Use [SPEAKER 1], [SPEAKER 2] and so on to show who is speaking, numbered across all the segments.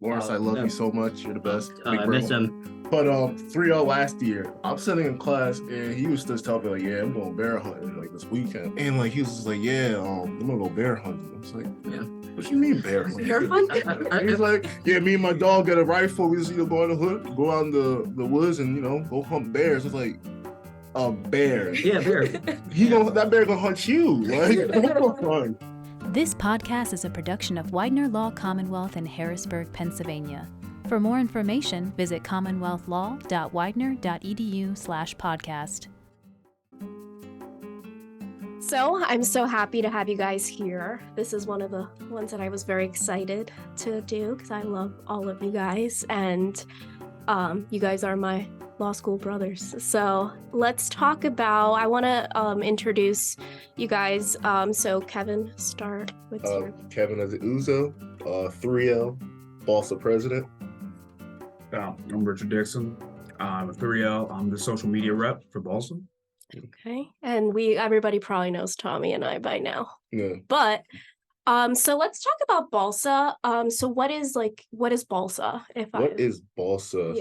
[SPEAKER 1] Lawrence, I love you so much. You're the best.
[SPEAKER 2] I miss him.
[SPEAKER 1] But 3-0 last year, I'm sitting in class and he was just telling me like, yeah, I'm going bear hunting like this weekend. And like he was just like, yeah, I'm gonna go bear hunting. I was like, yeah, what you mean bear hunting?
[SPEAKER 3] Bear hunting?
[SPEAKER 1] He's like, yeah, me and my dog get a rifle. We just go on the hood, go out in the woods and go hunt bears. It's like a bear.
[SPEAKER 2] Yeah, bear.
[SPEAKER 1] That bear gonna hunt you. Like, fun.
[SPEAKER 4] This podcast is a production of Widener Law Commonwealth in Harrisburg, Pennsylvania. For more information, visit commonwealthlaw.widener.edu/podcast.
[SPEAKER 3] So I'm so happy to have you guys here. This is one of the ones that I was very excited to do because I love all of you guys, and you guys are my law school brothers. So let's talk about, I want to introduce you guys. So Kevin, start with your...
[SPEAKER 1] Kevin Uzo, 3L, BLSA president.
[SPEAKER 5] I'm Richard Dixon. I'm a 3L. I'm the social media rep for BLSA.
[SPEAKER 3] Okay, and everybody probably knows Tommy and I by now.
[SPEAKER 1] Yeah.
[SPEAKER 3] But so let's talk about BLSA. So what is BLSA?
[SPEAKER 1] What is BLSA?
[SPEAKER 3] Yeah.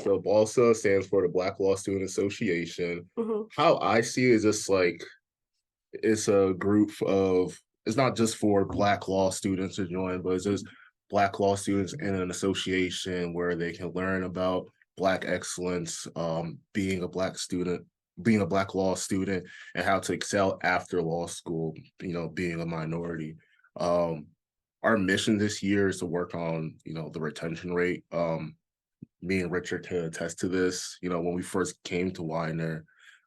[SPEAKER 1] So BLSA stands for the Black Law Student Association.
[SPEAKER 3] Mm-hmm.
[SPEAKER 1] How I see it is just like it's a group of, it's not just for Black law students to join, but it's just Black law students in an association where they can learn about Black excellence, being a Black law student, and how to excel after law school, being a minority. Our mission this year is to work on, the retention rate. Me and Richard can attest to this. When we first came to Widener,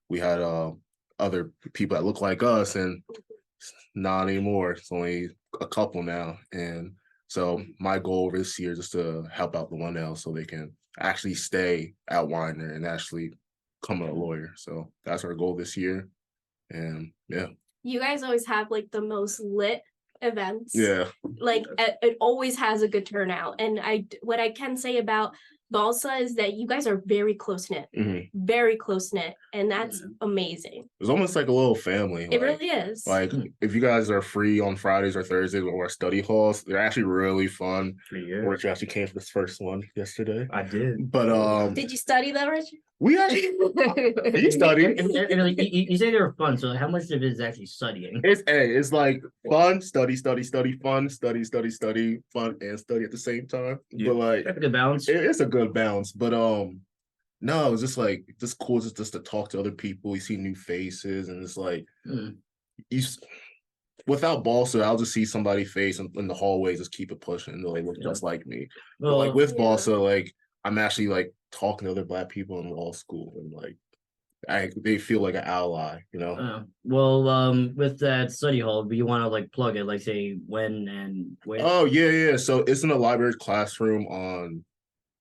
[SPEAKER 1] we had other people that look like us, and not anymore. It's only a couple now. And so my goal this year is just to help out the 1L so they can actually stay at Widener and actually become a lawyer. So that's our goal this year. And yeah.
[SPEAKER 3] You guys always have like the most lit events.
[SPEAKER 1] Yeah.
[SPEAKER 3] Like it always has a good turnout. And what I can say about BLSA is that you guys are very close-knit.
[SPEAKER 1] Mm-hmm.
[SPEAKER 3] Very close-knit. And that's amazing.
[SPEAKER 1] It's almost like a little family.
[SPEAKER 3] It really is.
[SPEAKER 1] Like if you guys are free on Fridays or Thursdays or our study halls, they're actually really fun.
[SPEAKER 5] Yeah.
[SPEAKER 1] Richard actually came for this first one yesterday.
[SPEAKER 5] I did.
[SPEAKER 1] But
[SPEAKER 3] did you study that, Richard?
[SPEAKER 1] we actually you studied.
[SPEAKER 2] You say they were fun, so how much of it is actually studying?
[SPEAKER 1] It's like fun, study, fun, study, fun, and study at the same time.
[SPEAKER 5] Yeah.
[SPEAKER 1] But like
[SPEAKER 2] That's a good balance.
[SPEAKER 1] it's a good balance. But no, it's just like just cool just to talk to other people. You see new faces, and it's like without BLSA, I'll just see somebody's face in the hallway, just keep it pushing, and they look just like me. But like with BLSA, like I'm actually like talking to other Black people in law school, and like they feel like an ally,
[SPEAKER 2] With that study hall, do you want to like plug it, like say when and where?
[SPEAKER 1] Oh yeah. So it's in the library classroom on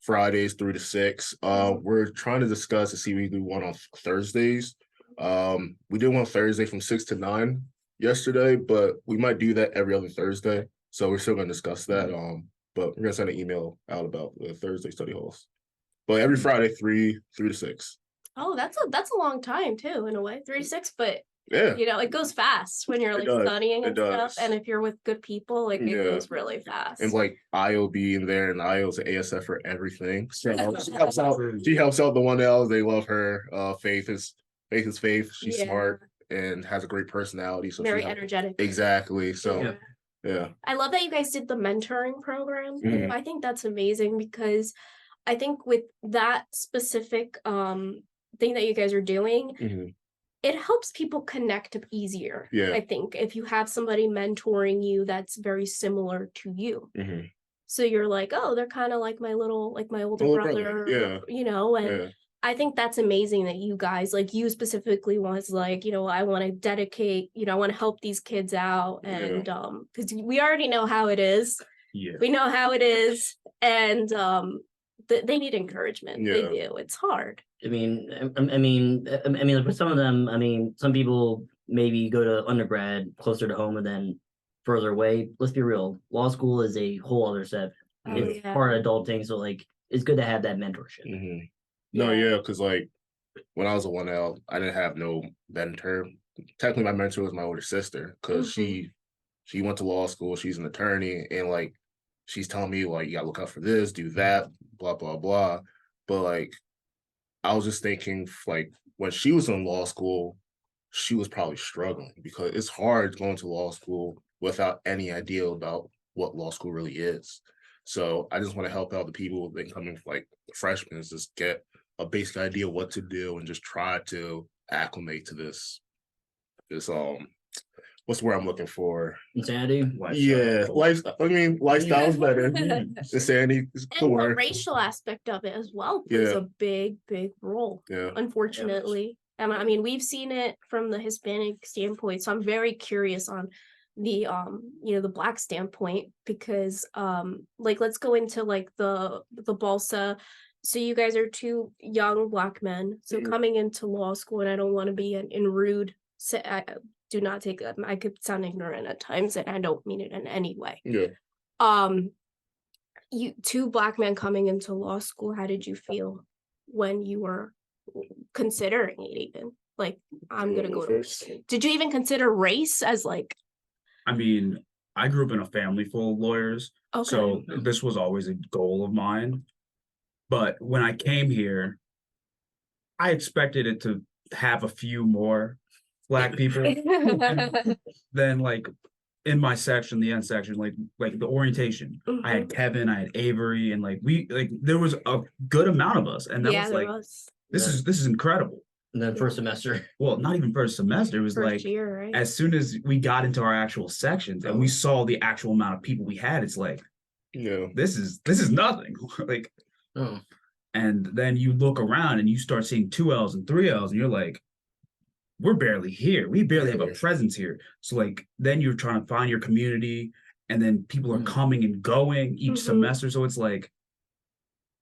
[SPEAKER 1] Fridays 3 to 6. We're trying to discuss to see if we do one on Thursdays. We did one Thursday from 6 to 9 yesterday, but we might do that every other Thursday. So we're still gonna discuss that. But we're gonna send an email out about the Thursday study halls. But every Friday, 3 to 6.
[SPEAKER 3] Oh, that's a long time too, in a way. 3 to 6, but
[SPEAKER 1] yeah,
[SPEAKER 3] it goes fast when you're like studying and stuff. And if you're with good people, like it goes really fast.
[SPEAKER 1] And like IO be in there, and IO's an ASF for everything. So she helps out the 1Ls. They love her. Faith is Faith. She's smart and has a great personality. So
[SPEAKER 3] very energetic.
[SPEAKER 1] Exactly. So yeah.
[SPEAKER 3] I love that you guys did the mentoring program.
[SPEAKER 1] Mm-hmm.
[SPEAKER 3] I think that's amazing because I think with that specific thing that you guys are doing,
[SPEAKER 1] mm-hmm.
[SPEAKER 3] it helps people connect easier.
[SPEAKER 1] Yeah.
[SPEAKER 3] I think if you have somebody mentoring you that's very similar to you.
[SPEAKER 1] Mm-hmm.
[SPEAKER 3] So you're like, oh, they're kind of like my older brother.
[SPEAKER 1] Yeah.
[SPEAKER 3] And I think that's amazing that you guys, like you specifically was like, I want to dedicate, I want to help these kids out. And because we already know how it is.
[SPEAKER 5] Yeah.
[SPEAKER 3] We know how it is. And they need encouragement.
[SPEAKER 1] Yeah.
[SPEAKER 3] They do. It's hard.
[SPEAKER 2] I mean, like for some of them, some people maybe go to undergrad closer to home and then further away. Let's be real. Law school is a whole other set. It's part of adulting. So like, it's good to have that mentorship.
[SPEAKER 1] Mm-hmm. No, yeah, because like when I was a 1L, I didn't have no mentor. Technically, my mentor was my older sister because she went to law school. She's an attorney, and like she's telling me like, you gotta look out for this, do that, blah, blah, blah. But like, I was just thinking like when she was in law school, she was probably struggling because it's hard going to law school without any idea about what law school really is. So I just want to help out the people that coming like freshmen, is just get a basic idea what to do and just try to acclimate to this what's the word I'm looking for?
[SPEAKER 2] Insanity.
[SPEAKER 1] Yeah, lifestyle is better. Insanity is the
[SPEAKER 3] And the
[SPEAKER 1] word.
[SPEAKER 3] racial aspect of it as well plays
[SPEAKER 1] Yeah.
[SPEAKER 3] a big role,
[SPEAKER 1] Yeah.
[SPEAKER 3] unfortunately. I mean, we've seen it from the Hispanic standpoint, so I'm very curious on the the Black standpoint, because like let's go into like the BLSA. So you guys are two young Black men, so coming into law school, and I don't want to be in rude. Do not take that. I could sound ignorant at times, and I don't mean it in any way.
[SPEAKER 1] Yeah.
[SPEAKER 3] You two Black men coming into law school, how did you feel when you were considering it? Even like, I'm gonna go to, did you even consider race as like?
[SPEAKER 5] I mean, I grew up in a family full of lawyers,
[SPEAKER 3] Okay.
[SPEAKER 5] so this was always a goal of mine. But when I came here, I expected it to have a few more Black people than like in my section, the end section, like the orientation. I had Kevin, I had Avery, and like there was a good amount of us, and that was like, this is incredible.
[SPEAKER 2] And then first semester.
[SPEAKER 5] Well, not even first semester. It was
[SPEAKER 3] First
[SPEAKER 5] like
[SPEAKER 3] year, right?
[SPEAKER 5] as soon as we got into our actual sections and we saw the actual amount of people we had, it's like,
[SPEAKER 1] Yeah.
[SPEAKER 5] this is nothing. Like, and then you look around and you start seeing 2Ls and 3Ls, and you're like, we're barely here. We barely have a presence here. So like, then you're trying to find your community, and then people are coming and going each semester. So it's like,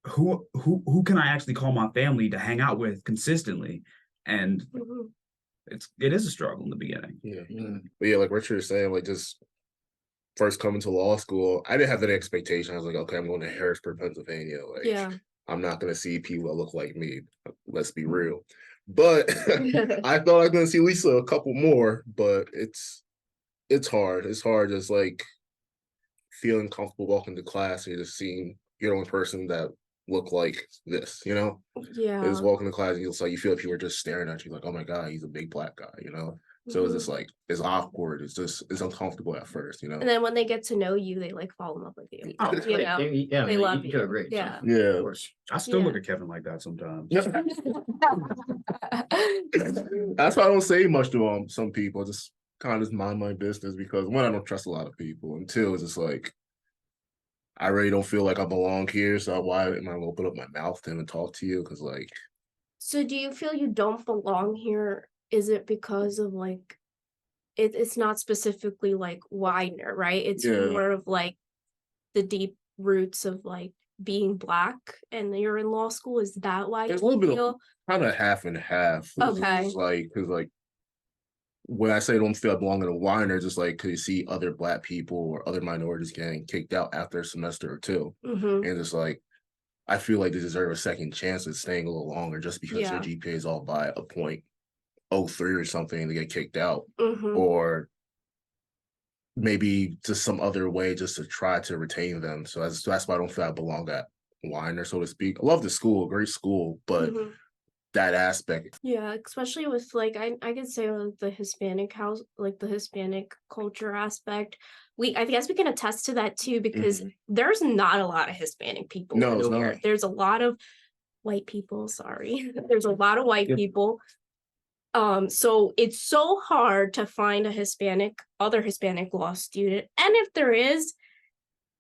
[SPEAKER 5] who can I actually call my family to hang out with consistently? And it is a struggle in the beginning.
[SPEAKER 1] Yeah. But yeah, like Richard was saying, like just first coming to law school, I didn't have that expectation. I was like, okay, I'm going to Harrisburg, Pennsylvania. Like, I'm not going to see people that look like me. Let's be real. But I thought I was going to see at least a couple more, but it's hard. It's hard just like feeling comfortable walking to class and just seeing you're the only person that look like this, you know?
[SPEAKER 3] Yeah.
[SPEAKER 1] It's walking to class and it's like you feel like people are just staring at you like, oh my God, he's a big Black guy, you know? So it's just like, it's awkward. It's uncomfortable at first, you know?
[SPEAKER 3] And then when they get to know you, they like fall in love with you. You know?
[SPEAKER 2] Yeah,
[SPEAKER 3] They love
[SPEAKER 2] you.
[SPEAKER 3] you.
[SPEAKER 2] Do a great
[SPEAKER 3] Yeah.
[SPEAKER 2] job.
[SPEAKER 1] Yeah.
[SPEAKER 2] Of course.
[SPEAKER 5] I still look at Kevin like that sometimes.
[SPEAKER 1] That's why I don't say much to some people. Just kind of just mind my business, because one, I don't trust a lot of people, and two, it's just like I really don't feel like I belong here. So why am I gonna open up my mouth to him and talk to you? Because like,
[SPEAKER 3] So do you feel you don't belong here? Is it because of like it's not specifically like Widener, right? It's more of like the deep roots of like being Black, and you're in law school. Is that why
[SPEAKER 1] it's a
[SPEAKER 3] you
[SPEAKER 1] little bit
[SPEAKER 3] feel?
[SPEAKER 1] of kind of half and half.
[SPEAKER 3] Okay.
[SPEAKER 1] It's like, because like when I say I don't feel I belong in a Widener, just like because you see other Black people or other minorities getting kicked out after a semester or two, and it's like I feel like they deserve a second chance at staying a little longer just because their GPA is all by a 0.03 or something and they get kicked out, or maybe just some other way just to try to retain them. So that's why I don't feel I belong at Widener, so to speak. I love the school, great school, but that aspect.
[SPEAKER 3] Yeah, especially with like I could say like the Hispanic house, like the Hispanic culture aspect. I guess we can attest to that too, because there's not a lot of Hispanic people here. There's a lot of white people, sorry. There's a lot of white people. So it's so hard to find a other Hispanic law student. And if there is,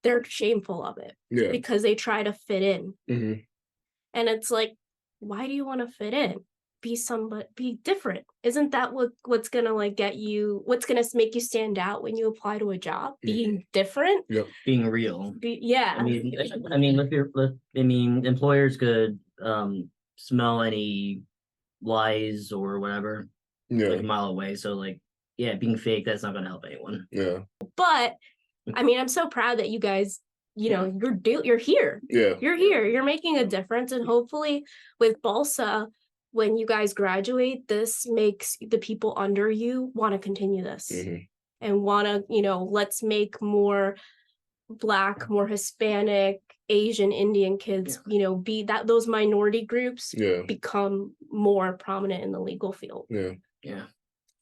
[SPEAKER 3] they're shameful of it because they try to fit in. And it's like, why do you want to fit in? Be different. Isn't that what's gonna like get you, what's gonna make you stand out when you apply to a job? Being different?
[SPEAKER 2] Being real.
[SPEAKER 3] I
[SPEAKER 2] mean, employers could smell any lies or whatever like a mile away. So like, being fake, that's not gonna help anyone.
[SPEAKER 3] But I mean, I'm so proud that you guys, you're here. You're here. You're making a difference. And hopefully with BLSA, when you guys graduate, this makes the people under you want to continue this and want to, let's make more Black, more Hispanic, Asian, Indian kids, you know, be that those minority groups become more prominent in the legal field.
[SPEAKER 2] Yeah.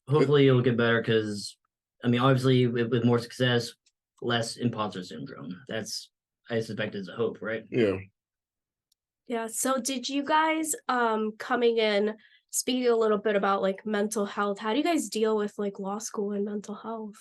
[SPEAKER 2] Hopefully it'll get better because, I mean, obviously with more success, less imposter syndrome. That's, I suspect, is a hope, right?
[SPEAKER 3] Yeah. So did you guys coming in, speaking a little bit about like mental health, how do you guys deal with like law school and mental health?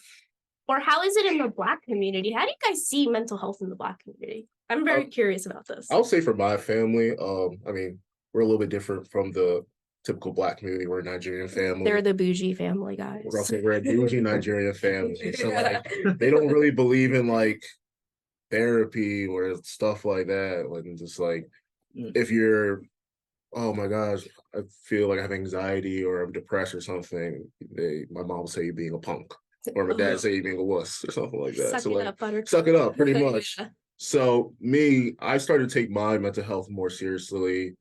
[SPEAKER 3] Or how is it in the Black community? How do you guys see mental health in the Black community? I'm very curious about this.
[SPEAKER 1] I'll say for my family, I mean, we're a little bit different from the typical Black community. We're a Nigerian family.
[SPEAKER 3] They're the bougie family, guys.
[SPEAKER 1] We're a bougie Nigerian family. So like they don't really believe in like therapy or stuff like that. Like just like if you're, oh my gosh, I feel like I have anxiety or I'm depressed or something, my mom will say you're being a punk. Or my dad say you're being a wuss or something like that.
[SPEAKER 3] Suck it up, buttercup.
[SPEAKER 1] Suck it up, pretty much. So I started to take my mental health more seriously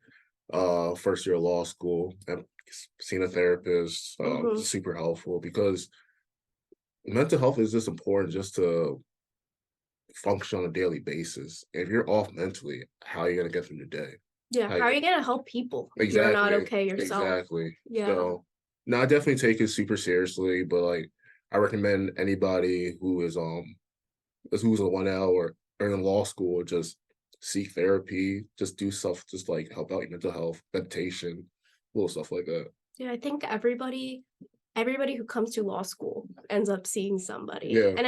[SPEAKER 1] first year of law school. I've seen a therapist, super helpful because mental health is just important just to function on a daily basis. If you're off mentally, how are you gonna get through the day?
[SPEAKER 3] Yeah, how are you gonna help people if
[SPEAKER 1] Exactly.
[SPEAKER 3] you're not okay yourself?
[SPEAKER 1] Exactly.
[SPEAKER 3] Yeah.
[SPEAKER 1] So no, I definitely take it super seriously, but like I recommend anybody who is who's a 1L or in law school, just seek therapy, just do stuff, just like help out your mental health, meditation, little stuff like that.
[SPEAKER 3] Yeah, I think everybody who comes to law school ends up seeing somebody.
[SPEAKER 1] Yeah.
[SPEAKER 3] And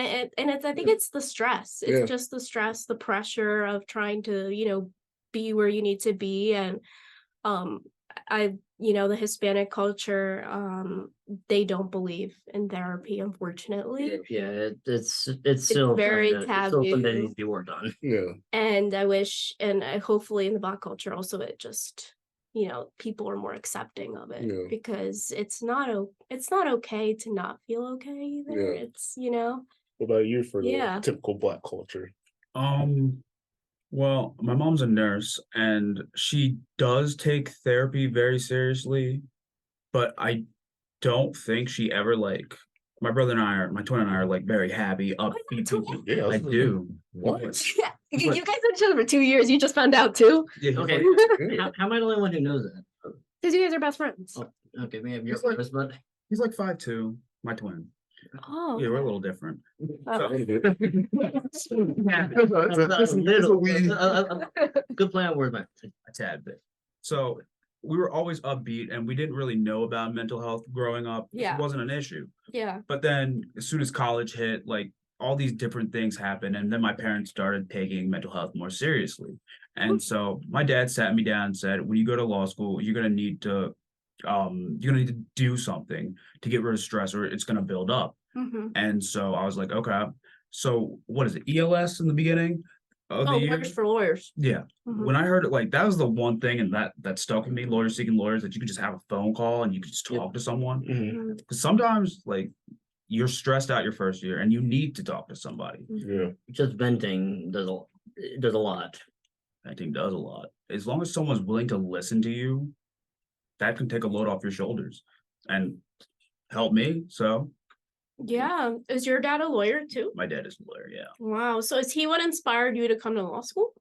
[SPEAKER 3] I think it's the stress. It's just the stress, the pressure of trying to, you know, be where you need to be. And the Hispanic culture, they don't believe in therapy, unfortunately.
[SPEAKER 2] Yeah, it's still
[SPEAKER 3] very
[SPEAKER 2] it's
[SPEAKER 3] taboo.
[SPEAKER 2] still something that needs to be worked on.
[SPEAKER 1] Yeah.
[SPEAKER 3] And I wish, and hopefully in the Black culture also, it just, you know, people are more accepting of it because it's not okay to not feel okay either. It's, you know.
[SPEAKER 1] What about you for the typical Black culture?
[SPEAKER 5] Well, my mom's a nurse and she does take therapy very seriously, but I don't think she ever like my twin and I are like very happy, upbeat people.
[SPEAKER 1] Yeah,
[SPEAKER 5] I do.
[SPEAKER 1] What?
[SPEAKER 3] Yeah. You guys have each other for 2 years. You just found out too?
[SPEAKER 5] Yeah,
[SPEAKER 2] Okay. How am I the only one who knows that?
[SPEAKER 3] Because you guys are best friends.
[SPEAKER 2] Oh, okay, maybe you're
[SPEAKER 5] He's like-
[SPEAKER 2] first, but
[SPEAKER 5] he's like 5'2", my twin.
[SPEAKER 3] Oh.
[SPEAKER 5] Yeah, we're a little different.
[SPEAKER 2] Good play on words, man.
[SPEAKER 5] A tad bit. So we were always upbeat and we didn't really know about mental health growing up.
[SPEAKER 3] Yeah.
[SPEAKER 5] It wasn't an issue.
[SPEAKER 3] Yeah.
[SPEAKER 5] But then as soon as college hit, like all these different things happened. And then my parents started taking mental health more seriously. And so my dad sat me down and said, when you go to law school, you're gonna need to do something to get rid of stress or it's gonna build up. And so I was like, okay, so what is it? ELS in the beginning of the year?
[SPEAKER 3] Lawyers for lawyers.
[SPEAKER 5] Yeah. When I heard it, like that was the one thing and that stuck with me, lawyers seeking lawyers, that you could just have a phone call and you could just talk to someone. Because sometimes like you're stressed out your first year and you need to talk to somebody.
[SPEAKER 1] Yeah.
[SPEAKER 2] Just venting does a lot.
[SPEAKER 5] Venting does a lot. As long as someone's willing to listen to you, that can take a load off your shoulders and help me. So
[SPEAKER 3] yeah. Is your dad a lawyer too?
[SPEAKER 5] my dad is a lawyer, yeah.
[SPEAKER 3] Wow. So is he what inspired you to come to law school?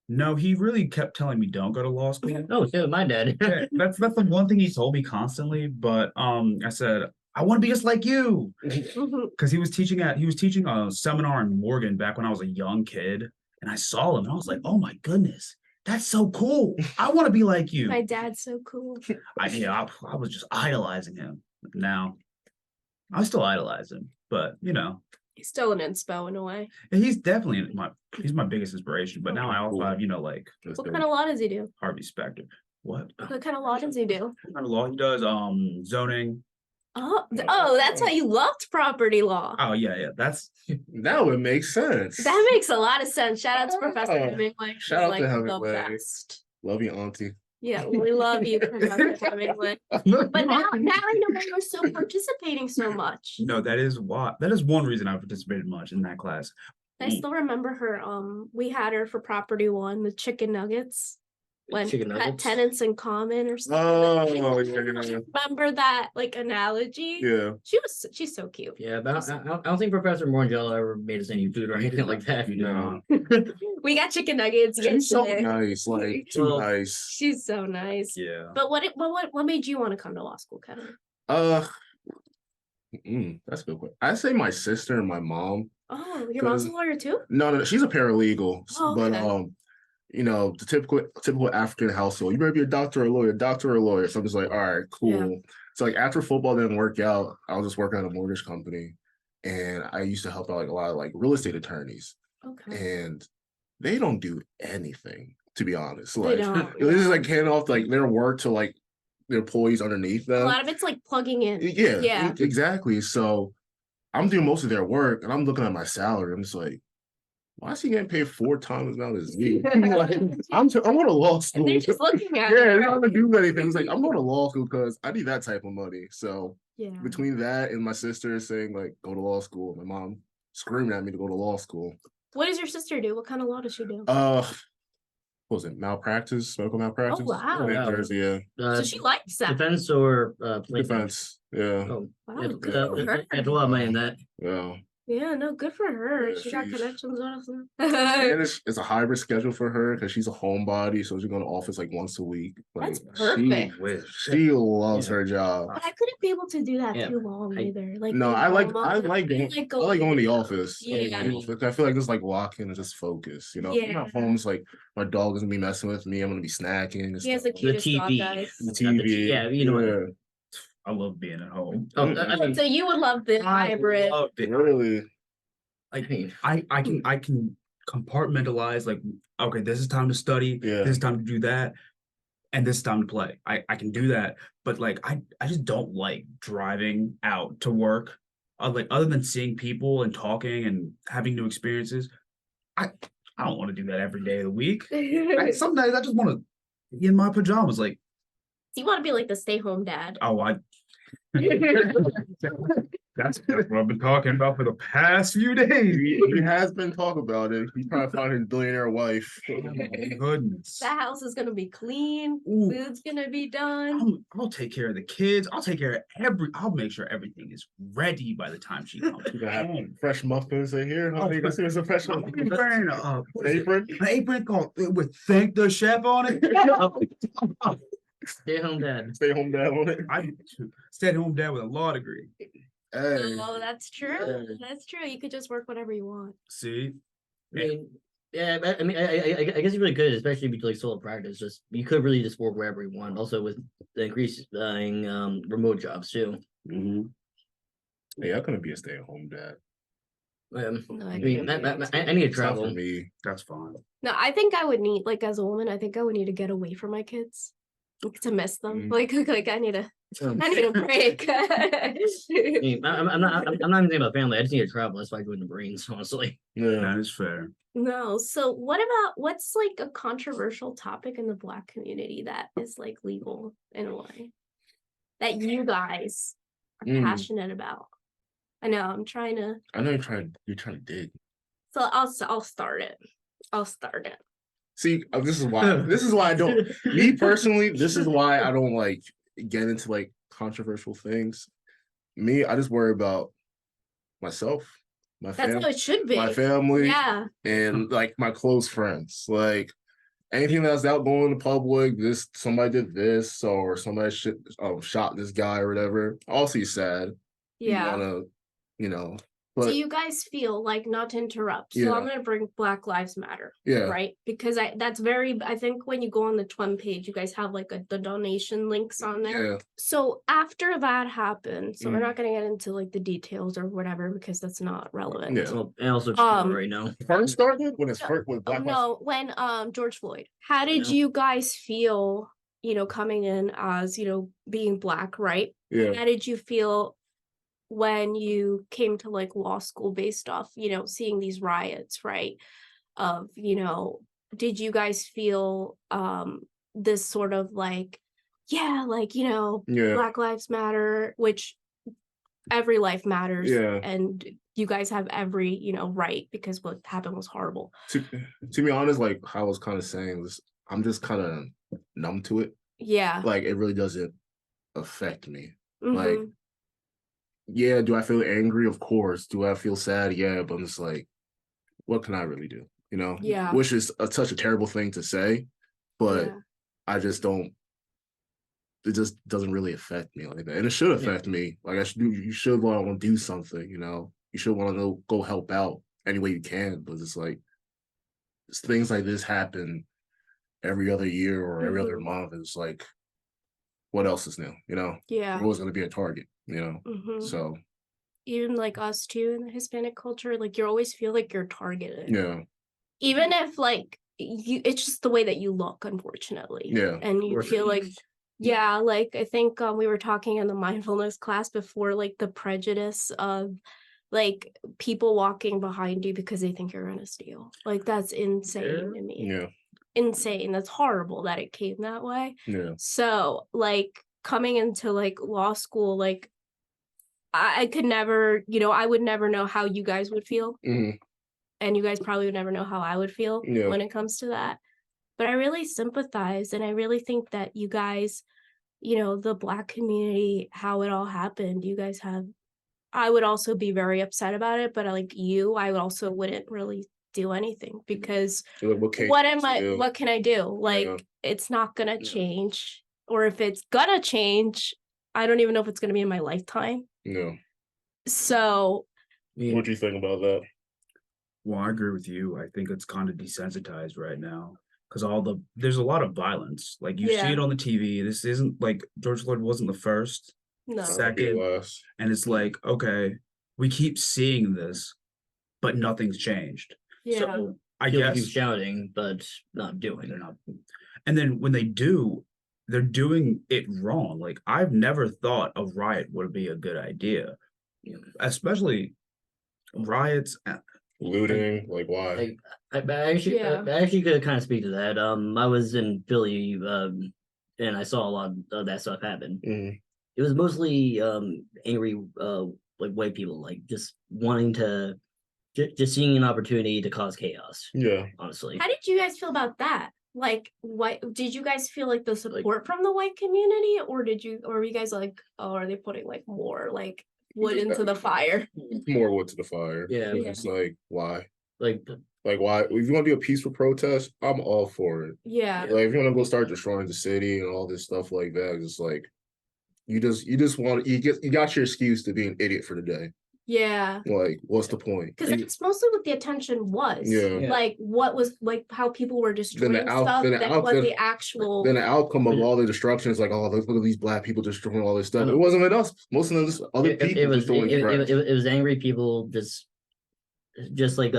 [SPEAKER 5] No, he really kept telling me don't go to law school.
[SPEAKER 2] Oh, so my dad.
[SPEAKER 5] Yeah, that's the one thing he told me constantly. But I said, I want to be just like you. Because he was teaching a seminar in Morgan back when I was a young kid. And I saw him and I was like, oh my goodness, that's so cool. I want to be like you.
[SPEAKER 3] My dad's so cool.
[SPEAKER 5] I was just idolizing him. Now I still idolize him, but you know.
[SPEAKER 3] He's still an inspo in a way.
[SPEAKER 5] He's definitely my biggest inspiration. But now I also have, like
[SPEAKER 3] what kind of law does he do?
[SPEAKER 5] Harvey Specter. What?
[SPEAKER 3] What kind of law does he do?
[SPEAKER 5] What kind of law he does? Zoning.
[SPEAKER 3] Oh, that's why you loved property law.
[SPEAKER 5] Oh yeah.
[SPEAKER 1] That would make sense.
[SPEAKER 3] That makes a lot of sense. Shout out to Professor Hemingway.
[SPEAKER 1] Shout out to Hemingway.
[SPEAKER 3] The best.
[SPEAKER 1] Love you, Auntie.
[SPEAKER 3] Yeah, we love you, Professor Hemingway. But now I know why you're so participating so much.
[SPEAKER 5] No, that is one reason I participated much in that class.
[SPEAKER 3] I still remember her. We had her for Property 1, the chicken nuggets. when
[SPEAKER 2] Chicken
[SPEAKER 3] had
[SPEAKER 2] nuggets.
[SPEAKER 3] tenants in common or something.
[SPEAKER 1] Oh, yeah.
[SPEAKER 3] Remember that like analogy?
[SPEAKER 1] Yeah.
[SPEAKER 3] She's so cute.
[SPEAKER 2] Yeah, but I don't think Professor Morangella ever made us any food or anything like that.
[SPEAKER 1] No.
[SPEAKER 3] We got chicken nuggets
[SPEAKER 1] She's so
[SPEAKER 3] yesterday.
[SPEAKER 1] nice, like too
[SPEAKER 2] Well,
[SPEAKER 1] nice.
[SPEAKER 3] She's so nice.
[SPEAKER 5] Yeah.
[SPEAKER 3] But what made you want to come to law school, Kevin?
[SPEAKER 1] That's a good question. I say my sister and my mom.
[SPEAKER 3] Oh, your mom's a lawyer too?
[SPEAKER 1] No, she's a paralegal.
[SPEAKER 3] Oh,
[SPEAKER 1] But
[SPEAKER 3] okay.
[SPEAKER 1] the typical African household, you better be a doctor or a lawyer. So I'm just like, all right, cool.
[SPEAKER 3] Yeah.
[SPEAKER 1] So like after football didn't work out, I was just working at a mortgage company, and I used to help out like a lot of like real estate attorneys,
[SPEAKER 3] Okay.
[SPEAKER 1] and they don't do anything, to be honest.
[SPEAKER 3] They
[SPEAKER 1] Like
[SPEAKER 3] don't,
[SPEAKER 1] this is
[SPEAKER 3] yeah.
[SPEAKER 1] like handing off like their work to like their employees underneath
[SPEAKER 3] A
[SPEAKER 1] them.
[SPEAKER 3] lot of it's like plugging in.
[SPEAKER 1] Yeah, exactly. So I'm doing most of their work, and I'm looking at my salary. I'm just like, why is he getting paid 4 times now as me? Like, I'm going to law school.
[SPEAKER 3] And they're just looking at
[SPEAKER 1] Yeah,
[SPEAKER 3] it.
[SPEAKER 1] they're not gonna do anything. It's like I'm going to law school because I need that type of money. So
[SPEAKER 3] Yeah.
[SPEAKER 1] between that and my sister saying like go to law school, my mom screaming at me to go to law school.
[SPEAKER 3] What does your sister do? What kind of law does she do?
[SPEAKER 1] What was it? Medical malpractice?
[SPEAKER 3] Oh, wow.
[SPEAKER 1] In Jersey, yeah.
[SPEAKER 3] So she likes that.
[SPEAKER 2] Defense or plaintiff?
[SPEAKER 1] Defense. Yeah.
[SPEAKER 2] Oh,
[SPEAKER 3] Wow,
[SPEAKER 2] yeah,
[SPEAKER 3] good for her.
[SPEAKER 2] had a lot of money in that.
[SPEAKER 1] Yeah.
[SPEAKER 3] Yeah, no, good for her.
[SPEAKER 1] Yeah,
[SPEAKER 3] She got
[SPEAKER 1] she's-
[SPEAKER 3] connections on
[SPEAKER 1] And it's a hybrid schedule for her because she's a homebody, so she's going to office like once a week. Like,
[SPEAKER 3] That's perfect.
[SPEAKER 1] She loves her job.
[SPEAKER 3] But I couldn't be able to do that
[SPEAKER 2] Yeah.
[SPEAKER 3] too long either. Like
[SPEAKER 1] No,
[SPEAKER 3] being
[SPEAKER 1] I like
[SPEAKER 3] home all the
[SPEAKER 1] going.
[SPEAKER 3] time.
[SPEAKER 1] I like going to the office. I like
[SPEAKER 3] Yeah.
[SPEAKER 1] going to the office. I feel like just like walking and just focus. You know, if I'm at
[SPEAKER 3] Yeah.
[SPEAKER 1] home, it's like my dog is gonna be messing with me. I'm gonna be snacking. And
[SPEAKER 3] He has the
[SPEAKER 1] stuff.
[SPEAKER 3] cutest dog,
[SPEAKER 2] TV.
[SPEAKER 3] guys.
[SPEAKER 1] The
[SPEAKER 2] Not the
[SPEAKER 1] TV.
[SPEAKER 2] yeah, you know what.
[SPEAKER 1] Yeah.
[SPEAKER 5] I love being at home.
[SPEAKER 2] Oh, I mean,
[SPEAKER 3] So you would love the hybrid.
[SPEAKER 5] love it.
[SPEAKER 1] Really.
[SPEAKER 5] Like
[SPEAKER 2] I mean,
[SPEAKER 5] I can compartmentalize like, okay, this is time to study,
[SPEAKER 1] Yeah.
[SPEAKER 5] this is time to do that, and this is time to play. I can do that, but like I just don't like driving out to work. Like other than seeing people and talking and having new experiences, I don't want to do that every day of the week. Sometimes I just want to be in my pajamas, like,
[SPEAKER 3] You want to be like the stay-home dad.
[SPEAKER 5] oh, that's what I've been talking about for the past few days.
[SPEAKER 1] He has been talking about it. He's trying to find his billionaire wife.
[SPEAKER 5] Oh my goodness.
[SPEAKER 3] That house is gonna be clean.
[SPEAKER 5] Ooh.
[SPEAKER 3] Food's gonna be done.
[SPEAKER 5] I'll take care of the kids. I'll take care of I'll make sure everything is ready by the time she comes.
[SPEAKER 1] You gotta have fresh muffins in here.
[SPEAKER 5] Oh,
[SPEAKER 1] This is a fresh
[SPEAKER 5] I'm
[SPEAKER 1] muffin.
[SPEAKER 5] wearing
[SPEAKER 1] Apron.
[SPEAKER 5] an apron called with thank the chef on it.
[SPEAKER 2] stay home dad.
[SPEAKER 1] Stay home dad on it.
[SPEAKER 5] I stayed home dad with a law degree.
[SPEAKER 1] Hey.
[SPEAKER 3] Oh, that's true. That's true. You could just work whatever you want.
[SPEAKER 5] See,
[SPEAKER 2] I mean, yeah, I mean, I guess you really could, especially if you do like solo practice. Just you could really just work wherever you want. Also, with the increasing remote jobs too.
[SPEAKER 1] Mm-hmm. Yeah, I couldn't be a stay-at-home dad.
[SPEAKER 3] No,
[SPEAKER 2] I mean, I need to
[SPEAKER 1] It's not for
[SPEAKER 2] travel.
[SPEAKER 1] me.
[SPEAKER 5] that's fine.
[SPEAKER 3] No, I think I would need, like, as a woman, I think I would need to get away from my kids, like, to miss them.
[SPEAKER 1] Mhm.
[SPEAKER 3] Like I need a
[SPEAKER 2] Um,
[SPEAKER 3] break.
[SPEAKER 2] I mean, I'm not even thinking about family. I just need to travel. That's why I joined the Marines, honestly.
[SPEAKER 1] Yeah.
[SPEAKER 5] That is fair.
[SPEAKER 3] No, so what's like a controversial topic in the Black community that is like legal in a way that you guys are passionate about? I know I'm trying to.
[SPEAKER 1] I know you're trying to dig.
[SPEAKER 3] So I'll start it. I'll start it.
[SPEAKER 1] See, this is why I don't. Me personally, this is why I don't like get into like controversial things. Me, I just worry about myself, my
[SPEAKER 3] That's how
[SPEAKER 1] family,
[SPEAKER 3] it should be.
[SPEAKER 1] my family,
[SPEAKER 3] Yeah.
[SPEAKER 1] and like my close friends. Like anything that's out going in the public, somebody did this or somebody shot this guy or whatever. I'll see sad.
[SPEAKER 3] Yeah.
[SPEAKER 1] But
[SPEAKER 3] So you guys feel like, not to interrupt, so
[SPEAKER 1] Yeah.
[SPEAKER 3] I'm gonna bring Black Lives Matter,
[SPEAKER 1] yeah,
[SPEAKER 3] right? Because that's very, I think when you go on the TWIM page, you guys have like the donation links on there.
[SPEAKER 1] yeah,
[SPEAKER 3] So after that happened, so we're
[SPEAKER 1] Mm.
[SPEAKER 3] not gonna get into like the details or whatever because that's not relevant.
[SPEAKER 1] Yeah.
[SPEAKER 2] Well, and also right now.
[SPEAKER 1] first started when it's first with Black Lives.
[SPEAKER 3] No, when George Floyd. How did
[SPEAKER 2] Yeah.
[SPEAKER 3] you guys feel, coming in as, being Black, right?
[SPEAKER 1] Yeah,
[SPEAKER 3] How did you feel when you came to like law school based off, seeing these riots, right? Did you guys feel this sort of like, yeah, Black Lives Matter, which every life matters,
[SPEAKER 1] Yeah.
[SPEAKER 3] and you guys have every, right, because what happened was horrible.
[SPEAKER 1] to be honest, like I was kind of saying this, I'm just kind of numb to it.
[SPEAKER 3] Yeah.
[SPEAKER 1] Like it really doesn't affect me.
[SPEAKER 3] Mhm.
[SPEAKER 1] Like, yeah, do I feel angry? Of course. Do I feel sad? Yeah, but I'm just like, what can I really do? You know?
[SPEAKER 3] Yeah.
[SPEAKER 1] Which is such a terrible thing to say, but
[SPEAKER 3] Yeah.
[SPEAKER 1] I just don't. It just doesn't really affect me like that, and it should affect me. Like you should want to do something. You know, you should want to go help out any way you can. But it's like things like this happen every other year or every other month. It's like, what else is new? You know,
[SPEAKER 3] Yeah.
[SPEAKER 1] you're always going to be a target. You know, so
[SPEAKER 3] even like us too in the Hispanic culture, like you always feel like you're targeted.
[SPEAKER 1] yeah,
[SPEAKER 3] Even if like it's just the way that you look, unfortunately.
[SPEAKER 1] Yeah.
[SPEAKER 3] And you feel like, yeah, like I think we were talking in the mindfulness class before, like the prejudice of like people walking behind you because they think you're gonna steal. Like that's insane to me.
[SPEAKER 1] yeah,
[SPEAKER 3] Insane. That's horrible that it came that way.
[SPEAKER 1] yeah,
[SPEAKER 3] So like coming into like law school, like I could never, you know, I would never know how you guys would feel.
[SPEAKER 1] Mhm.
[SPEAKER 3] And you guys probably would never know how I would feel
[SPEAKER 1] Yeah.
[SPEAKER 3] when it comes to that. But I really sympathize, and I really think that you guys, you know, the Black community, how it all happened, you guys have, I would also be very upset about it, but like you, I also wouldn't really do anything because
[SPEAKER 1] So, like,
[SPEAKER 3] what can I do? Like
[SPEAKER 1] Yeah.
[SPEAKER 3] it's not gonna change. Or if it's gonna change, I don't even know if it's gonna be in my lifetime.
[SPEAKER 1] No.
[SPEAKER 3] So
[SPEAKER 1] What do you think about that?
[SPEAKER 5] Well, I agree with you. I think it's kind of desensitized right now because there's a lot of violence. Like you see
[SPEAKER 3] Yeah.
[SPEAKER 5] it on the TV. This isn't like George Floyd wasn't the first,
[SPEAKER 3] no.
[SPEAKER 5] second, and it's like, okay, we keep seeing this, but nothing's changed.
[SPEAKER 3] Yeah.
[SPEAKER 5] So I
[SPEAKER 2] People
[SPEAKER 5] guess
[SPEAKER 2] keep shouting, but not doing.
[SPEAKER 5] they're not. And then when they do, they're doing it wrong. Like I've never thought a riot would be a good idea, especially riots.
[SPEAKER 1] Looting, like why?
[SPEAKER 2] I actually could kind of speak to that. I was in Philly, and I saw a lot of that stuff happen.
[SPEAKER 1] Mhm.
[SPEAKER 2] It was mostly angry, like white people, like just wanting to, just seeing an opportunity to cause chaos.
[SPEAKER 1] Yeah.
[SPEAKER 2] Honestly,
[SPEAKER 3] How did you guys feel about that? Like, what did you guys feel like the support from the white community, or were you guys like, oh, are they putting like more like wood into the fire?
[SPEAKER 1] More wood to the fire.
[SPEAKER 2] Yeah.
[SPEAKER 1] It's like why?
[SPEAKER 2] like
[SPEAKER 1] Why? If you want to do a peaceful protest, I'm all for it.
[SPEAKER 3] Yeah.
[SPEAKER 1] Like if you want to go start destroying the city and all this stuff like that, it's like you just want you got your excuse to be an idiot for the day.
[SPEAKER 3] Yeah.
[SPEAKER 1] Like, what's the point?
[SPEAKER 3] Because that's mostly what the attention was.
[SPEAKER 1] Yeah.
[SPEAKER 3] Like what was like how people were destroying stuff. The actual.
[SPEAKER 1] Then the outcome of all the destruction is like, oh, look at these Black people destroying all this stuff. It wasn't with us. Most of them just other people.
[SPEAKER 2] it was angry people just like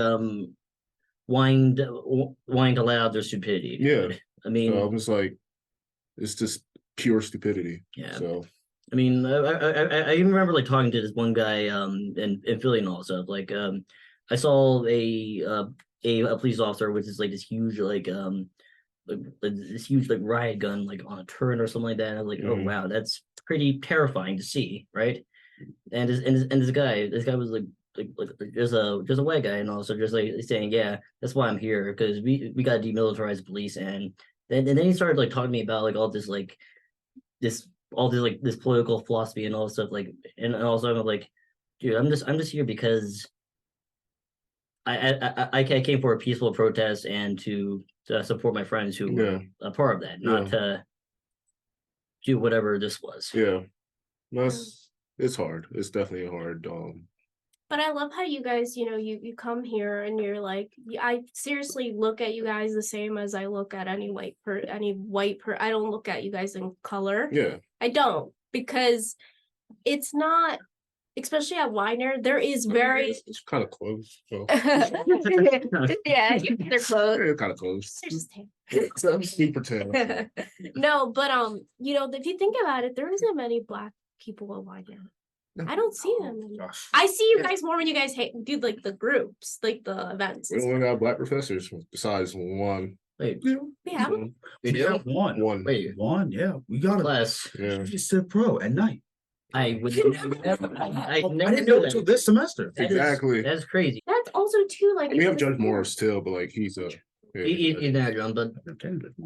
[SPEAKER 2] wanting to let out their stupidity.
[SPEAKER 1] Yeah.
[SPEAKER 2] I mean,
[SPEAKER 1] So I'm just like, it's just pure stupidity.
[SPEAKER 2] Yeah.
[SPEAKER 1] So
[SPEAKER 2] I mean, I even remember like talking to this one guy in Philly and all stuff. Like I saw a police officer with this like this huge like this huge like riot gun like on a turret or something like that. And I was like, oh wow, that's pretty terrifying to see, right? And this guy was like just a white guy, and also just like saying, yeah, that's why I'm here, because we got to demilitarize the police. And then he started like talking to me about like all this like this political philosophy and all this stuff, like, and also I'm like, dude, I'm just here because I came for a peaceful protest and to support my friends who were a part of that, not to do whatever this was.
[SPEAKER 1] Yeah, it's hard. It's definitely hard.
[SPEAKER 3] But I love how you guys, you know, you come here and you're like, I seriously look at you guys the same as I look at any white I don't look at you guys in color.
[SPEAKER 1] Yeah.
[SPEAKER 3] I don't, because it's not, especially at Widener, there is very.
[SPEAKER 1] It's kind of close. So.
[SPEAKER 3] Yeah, they're close.
[SPEAKER 1] They're kind of close.
[SPEAKER 3] They're just
[SPEAKER 1] Super tan.
[SPEAKER 3] No, but you know, if you think about it, there isn't many Black people at Widener. I don't see them. I see you guys more when you guys do like the groups, like the events.
[SPEAKER 1] We only got Black professors besides one.
[SPEAKER 2] Wait,
[SPEAKER 3] we have
[SPEAKER 5] one.
[SPEAKER 2] Wait,
[SPEAKER 5] one. Yeah, we got a
[SPEAKER 2] class.
[SPEAKER 1] Yeah.
[SPEAKER 5] You just said pro at night.
[SPEAKER 2] I would never. I
[SPEAKER 5] didn't
[SPEAKER 2] never
[SPEAKER 5] know
[SPEAKER 2] knew
[SPEAKER 5] until
[SPEAKER 2] that.
[SPEAKER 5] this semester.
[SPEAKER 2] That is-
[SPEAKER 1] Exactly.
[SPEAKER 2] That's crazy.
[SPEAKER 3] That's also too like
[SPEAKER 1] We have Judge Morris too, but like he's a
[SPEAKER 2] He's not drunk, but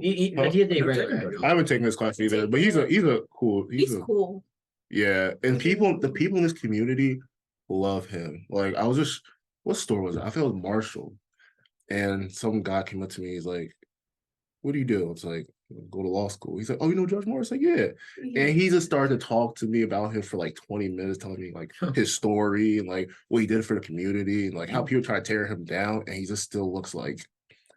[SPEAKER 2] he
[SPEAKER 1] Huh?
[SPEAKER 2] did a regular.
[SPEAKER 1] I haven't taken this class either, but he's cool.
[SPEAKER 3] He's cool.
[SPEAKER 1] Yeah, and the people in this community love him. Like I was just, what store was it? I feel it was Marshall, and some guy came up to me. He's like, "What do you do?" It's like, "Go to law school." He's like, "Oh, you know Judge Morris?" Like, yeah. And he just started to talk to me about him for like 20 minutes, telling me like his story and like what he did for the community and like how people try to tear him down, and he just still looks like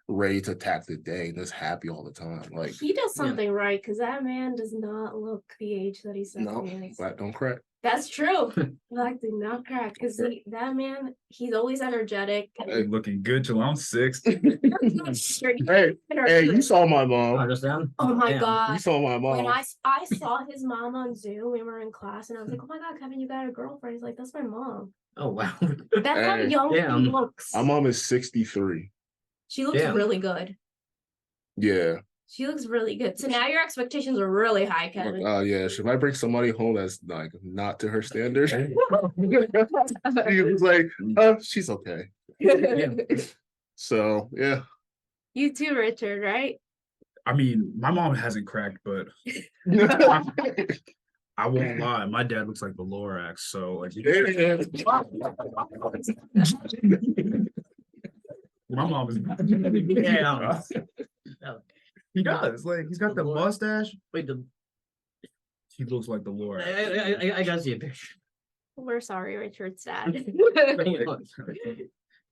[SPEAKER 1] ready to attack the day and just happy all the time. Like
[SPEAKER 3] He does something right because that man does not look the age that he says
[SPEAKER 1] no,
[SPEAKER 3] he is.
[SPEAKER 1] black don't crack.
[SPEAKER 3] That's true. Black do not crack because that man, he's always energetic.
[SPEAKER 5] Hey, looking good till I'm 60.
[SPEAKER 1] Hey, you saw my mom.
[SPEAKER 2] Understand?
[SPEAKER 3] Oh my
[SPEAKER 2] Damn.
[SPEAKER 3] god.
[SPEAKER 1] You saw my
[SPEAKER 3] When
[SPEAKER 1] mom.
[SPEAKER 3] I saw his mom on Zoom, we were in class, and I was like, "Oh my god, Kevin, you got a girlfriend?" He's like, "That's my mom."
[SPEAKER 2] Oh wow.
[SPEAKER 3] That's how
[SPEAKER 1] Hey,
[SPEAKER 3] young
[SPEAKER 2] damn.
[SPEAKER 3] she looks.
[SPEAKER 1] My mom is 63.
[SPEAKER 3] She looks
[SPEAKER 2] Damn.
[SPEAKER 3] really good.
[SPEAKER 1] Yeah.
[SPEAKER 3] She looks really good. So now your expectations are really high, Kevin.
[SPEAKER 1] Yeah. Should I bring somebody home that's like not to her standard? He was like, she's okay. So yeah.
[SPEAKER 3] You too, Richard, right?
[SPEAKER 5] I mean, my mom hasn't cracked, but I won't lie. My dad looks like the Lorax, so like my mom is.
[SPEAKER 2] Yeah.
[SPEAKER 5] He does. Like he's got the mustache.
[SPEAKER 2] Wait,
[SPEAKER 5] He looks like the Lorax.
[SPEAKER 2] I gotta see a picture.
[SPEAKER 3] We're sorry, Richard's dad.
[SPEAKER 5] He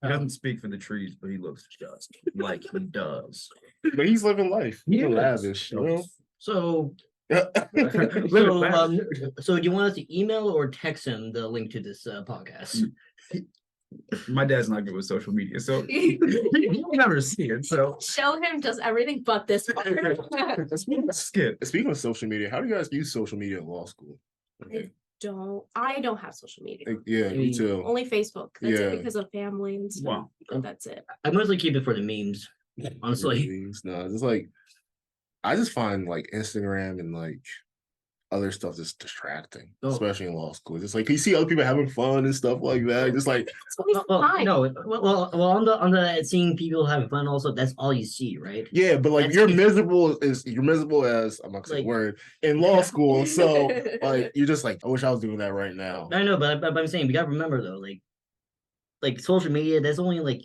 [SPEAKER 5] doesn't speak for the trees, but he looks just like he does.
[SPEAKER 1] But he's living life. He's
[SPEAKER 5] He is.
[SPEAKER 1] lavish, you know?
[SPEAKER 2] So
[SPEAKER 5] Living
[SPEAKER 2] so,
[SPEAKER 5] lavish.
[SPEAKER 2] so do you want us to email or text him the link to this podcast?
[SPEAKER 5] My dad's not good with social media, so you'll never see it. So
[SPEAKER 3] Show him just everything but this part.
[SPEAKER 5] skip.
[SPEAKER 1] Speaking of social media, how do you guys use social media in law school?
[SPEAKER 3] I don't have social media.
[SPEAKER 1] Yeah, me too.
[SPEAKER 3] Only Facebook. That's
[SPEAKER 1] Yeah.
[SPEAKER 3] it because of family and stuff.
[SPEAKER 5] Wow.
[SPEAKER 3] But that's it.
[SPEAKER 2] I mostly keep it for the memes, honestly.
[SPEAKER 1] No, it's like I just find like Instagram and like other stuff just distracting, especially in law school. It's like you see other people having fun and stuff like that. Just like
[SPEAKER 3] It's always fine.
[SPEAKER 2] On the seeing people having fun also, that's all you see, right?
[SPEAKER 1] yeah, but like
[SPEAKER 2] That's
[SPEAKER 1] you're
[SPEAKER 2] it.
[SPEAKER 1] miserable as I'm not gonna say
[SPEAKER 2] Like-
[SPEAKER 1] the word in law school. So like you're just like, I wish I was doing that right now.
[SPEAKER 2] I know, but I'm saying we gotta remember though, like social media, that's only like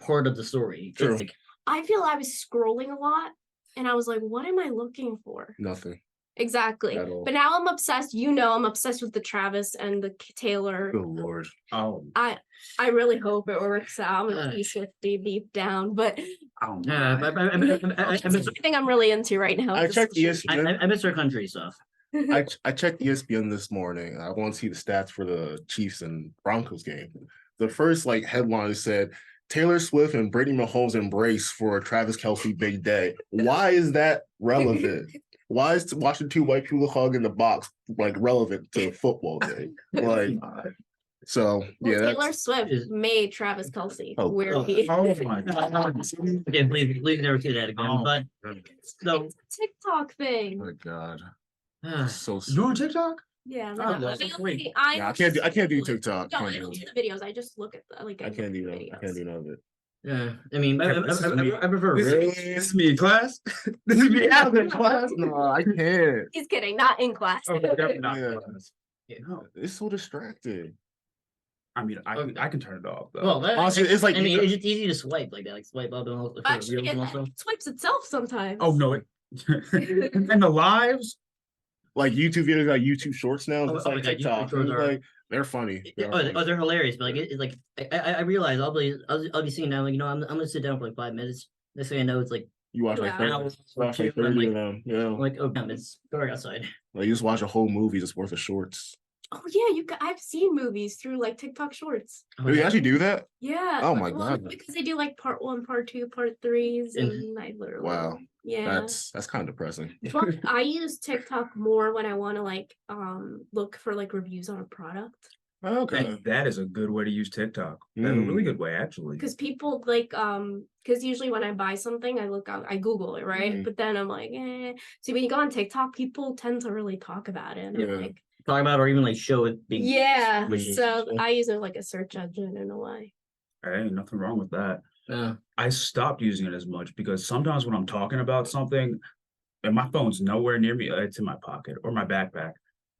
[SPEAKER 2] part of the story.
[SPEAKER 1] True.
[SPEAKER 2] It's like,
[SPEAKER 3] I feel I was scrolling a lot and I was like, what am I looking for?
[SPEAKER 1] Nothing.
[SPEAKER 3] Exactly.
[SPEAKER 1] At all.
[SPEAKER 3] But now I'm obsessed. I'm obsessed with the Travis and the Taylor.
[SPEAKER 1] Good Lord.
[SPEAKER 5] Oh,
[SPEAKER 3] I really hope it works out. I'm gonna be Swifty deep down, but
[SPEAKER 5] oh
[SPEAKER 2] yeah,
[SPEAKER 5] my.
[SPEAKER 2] I miss
[SPEAKER 3] I think I'm really into right now.
[SPEAKER 1] I
[SPEAKER 3] this
[SPEAKER 1] checked
[SPEAKER 3] social
[SPEAKER 1] ESPN.
[SPEAKER 2] I miss our country stuff.
[SPEAKER 1] I checked ESPN this morning. I want to see the stats for the Chiefs and Broncos game. The first like headline said Taylor Swift and Brittany Mahomes embrace for a Travis Kelce big day. Why is that relevant? Why is watching two white people hug in the box like relevant to a football game? Like, so
[SPEAKER 3] Well,
[SPEAKER 1] yeah,
[SPEAKER 3] Taylor Swift made Travis Kelce
[SPEAKER 1] Oh,
[SPEAKER 3] where he is.
[SPEAKER 5] Oh my god.
[SPEAKER 2] Okay, please never say that again.
[SPEAKER 5] Oh.
[SPEAKER 2] But so
[SPEAKER 3] It's a TikTok thing.
[SPEAKER 1] oh my God,
[SPEAKER 2] uh,
[SPEAKER 1] so
[SPEAKER 5] You on TikTok?
[SPEAKER 3] Yeah,
[SPEAKER 2] Oh,
[SPEAKER 3] no,
[SPEAKER 2] that's great.
[SPEAKER 1] yeah, I can't do TikTok.
[SPEAKER 3] No, I don't do the videos. I just look at the
[SPEAKER 1] I can't do that. I can't do none of it.
[SPEAKER 2] yeah, I mean, I prefer
[SPEAKER 5] This is me in class. This is me out in class.
[SPEAKER 1] No, I can't.
[SPEAKER 3] He's kidding, not in class.
[SPEAKER 5] Oh, definitely not
[SPEAKER 1] Yeah.
[SPEAKER 5] class.
[SPEAKER 1] No, it's so distracting.
[SPEAKER 5] I mean, I can turn it off though.
[SPEAKER 2] well,
[SPEAKER 1] Honestly, it's like
[SPEAKER 2] I mean, it's just easy to swipe like that, like swipe up and all the
[SPEAKER 3] Actually,
[SPEAKER 2] reels and all
[SPEAKER 3] it swipes itself sometimes.
[SPEAKER 5] Oh no, it and the lives.
[SPEAKER 1] like YouTube videos, like YouTube Shorts now.
[SPEAKER 2] Oh,
[SPEAKER 1] It's
[SPEAKER 2] oh
[SPEAKER 1] like
[SPEAKER 2] my God, YouTube
[SPEAKER 1] TikTok.
[SPEAKER 2] Shorts
[SPEAKER 1] It's
[SPEAKER 2] are-
[SPEAKER 1] like they're funny.
[SPEAKER 2] They're hilarious, but like it's like I realize I'll be seeing now, like I'm gonna sit down for like 5 minutes. Next thing I know, it's like
[SPEAKER 1] You watch like
[SPEAKER 3] Yeah.
[SPEAKER 1] 30, watch like
[SPEAKER 2] I'm
[SPEAKER 1] 30
[SPEAKER 2] like-
[SPEAKER 1] of them. Yeah,
[SPEAKER 2] I'm like, oh damn, it's dark outside.
[SPEAKER 1] like you just watch a whole movie just worth of shorts.
[SPEAKER 3] Oh yeah, I've seen movies through like TikTok Shorts.
[SPEAKER 1] Do you actually do that?
[SPEAKER 3] Yeah.
[SPEAKER 1] Oh my
[SPEAKER 3] well,
[SPEAKER 1] God.
[SPEAKER 3] because they do like part 1, part 2, part 3s, and I literally.
[SPEAKER 1] Wow.
[SPEAKER 3] Yeah.
[SPEAKER 1] That's kind of depressing.
[SPEAKER 3] But I use TikTok more when I want to like look for like reviews on a product.
[SPEAKER 1] Okay.
[SPEAKER 5] That is a good way to use TikTok. That's a really good way, actually.
[SPEAKER 3] Because people like because usually when I buy something I Google it, right?
[SPEAKER 1] Mhm.
[SPEAKER 3] But then I'm like, see when you go on TikTok, people tend to really talk about it. And I'm
[SPEAKER 1] Yeah.
[SPEAKER 3] like,
[SPEAKER 2] Talk about or even like show it being
[SPEAKER 3] yeah.
[SPEAKER 2] Which is-
[SPEAKER 3] So I use it like a search engine in a way.
[SPEAKER 5] Hey, nothing wrong with that. I stopped using it as much because sometimes when I'm talking about something and my phone's nowhere near me, it's in my pocket or my backpack.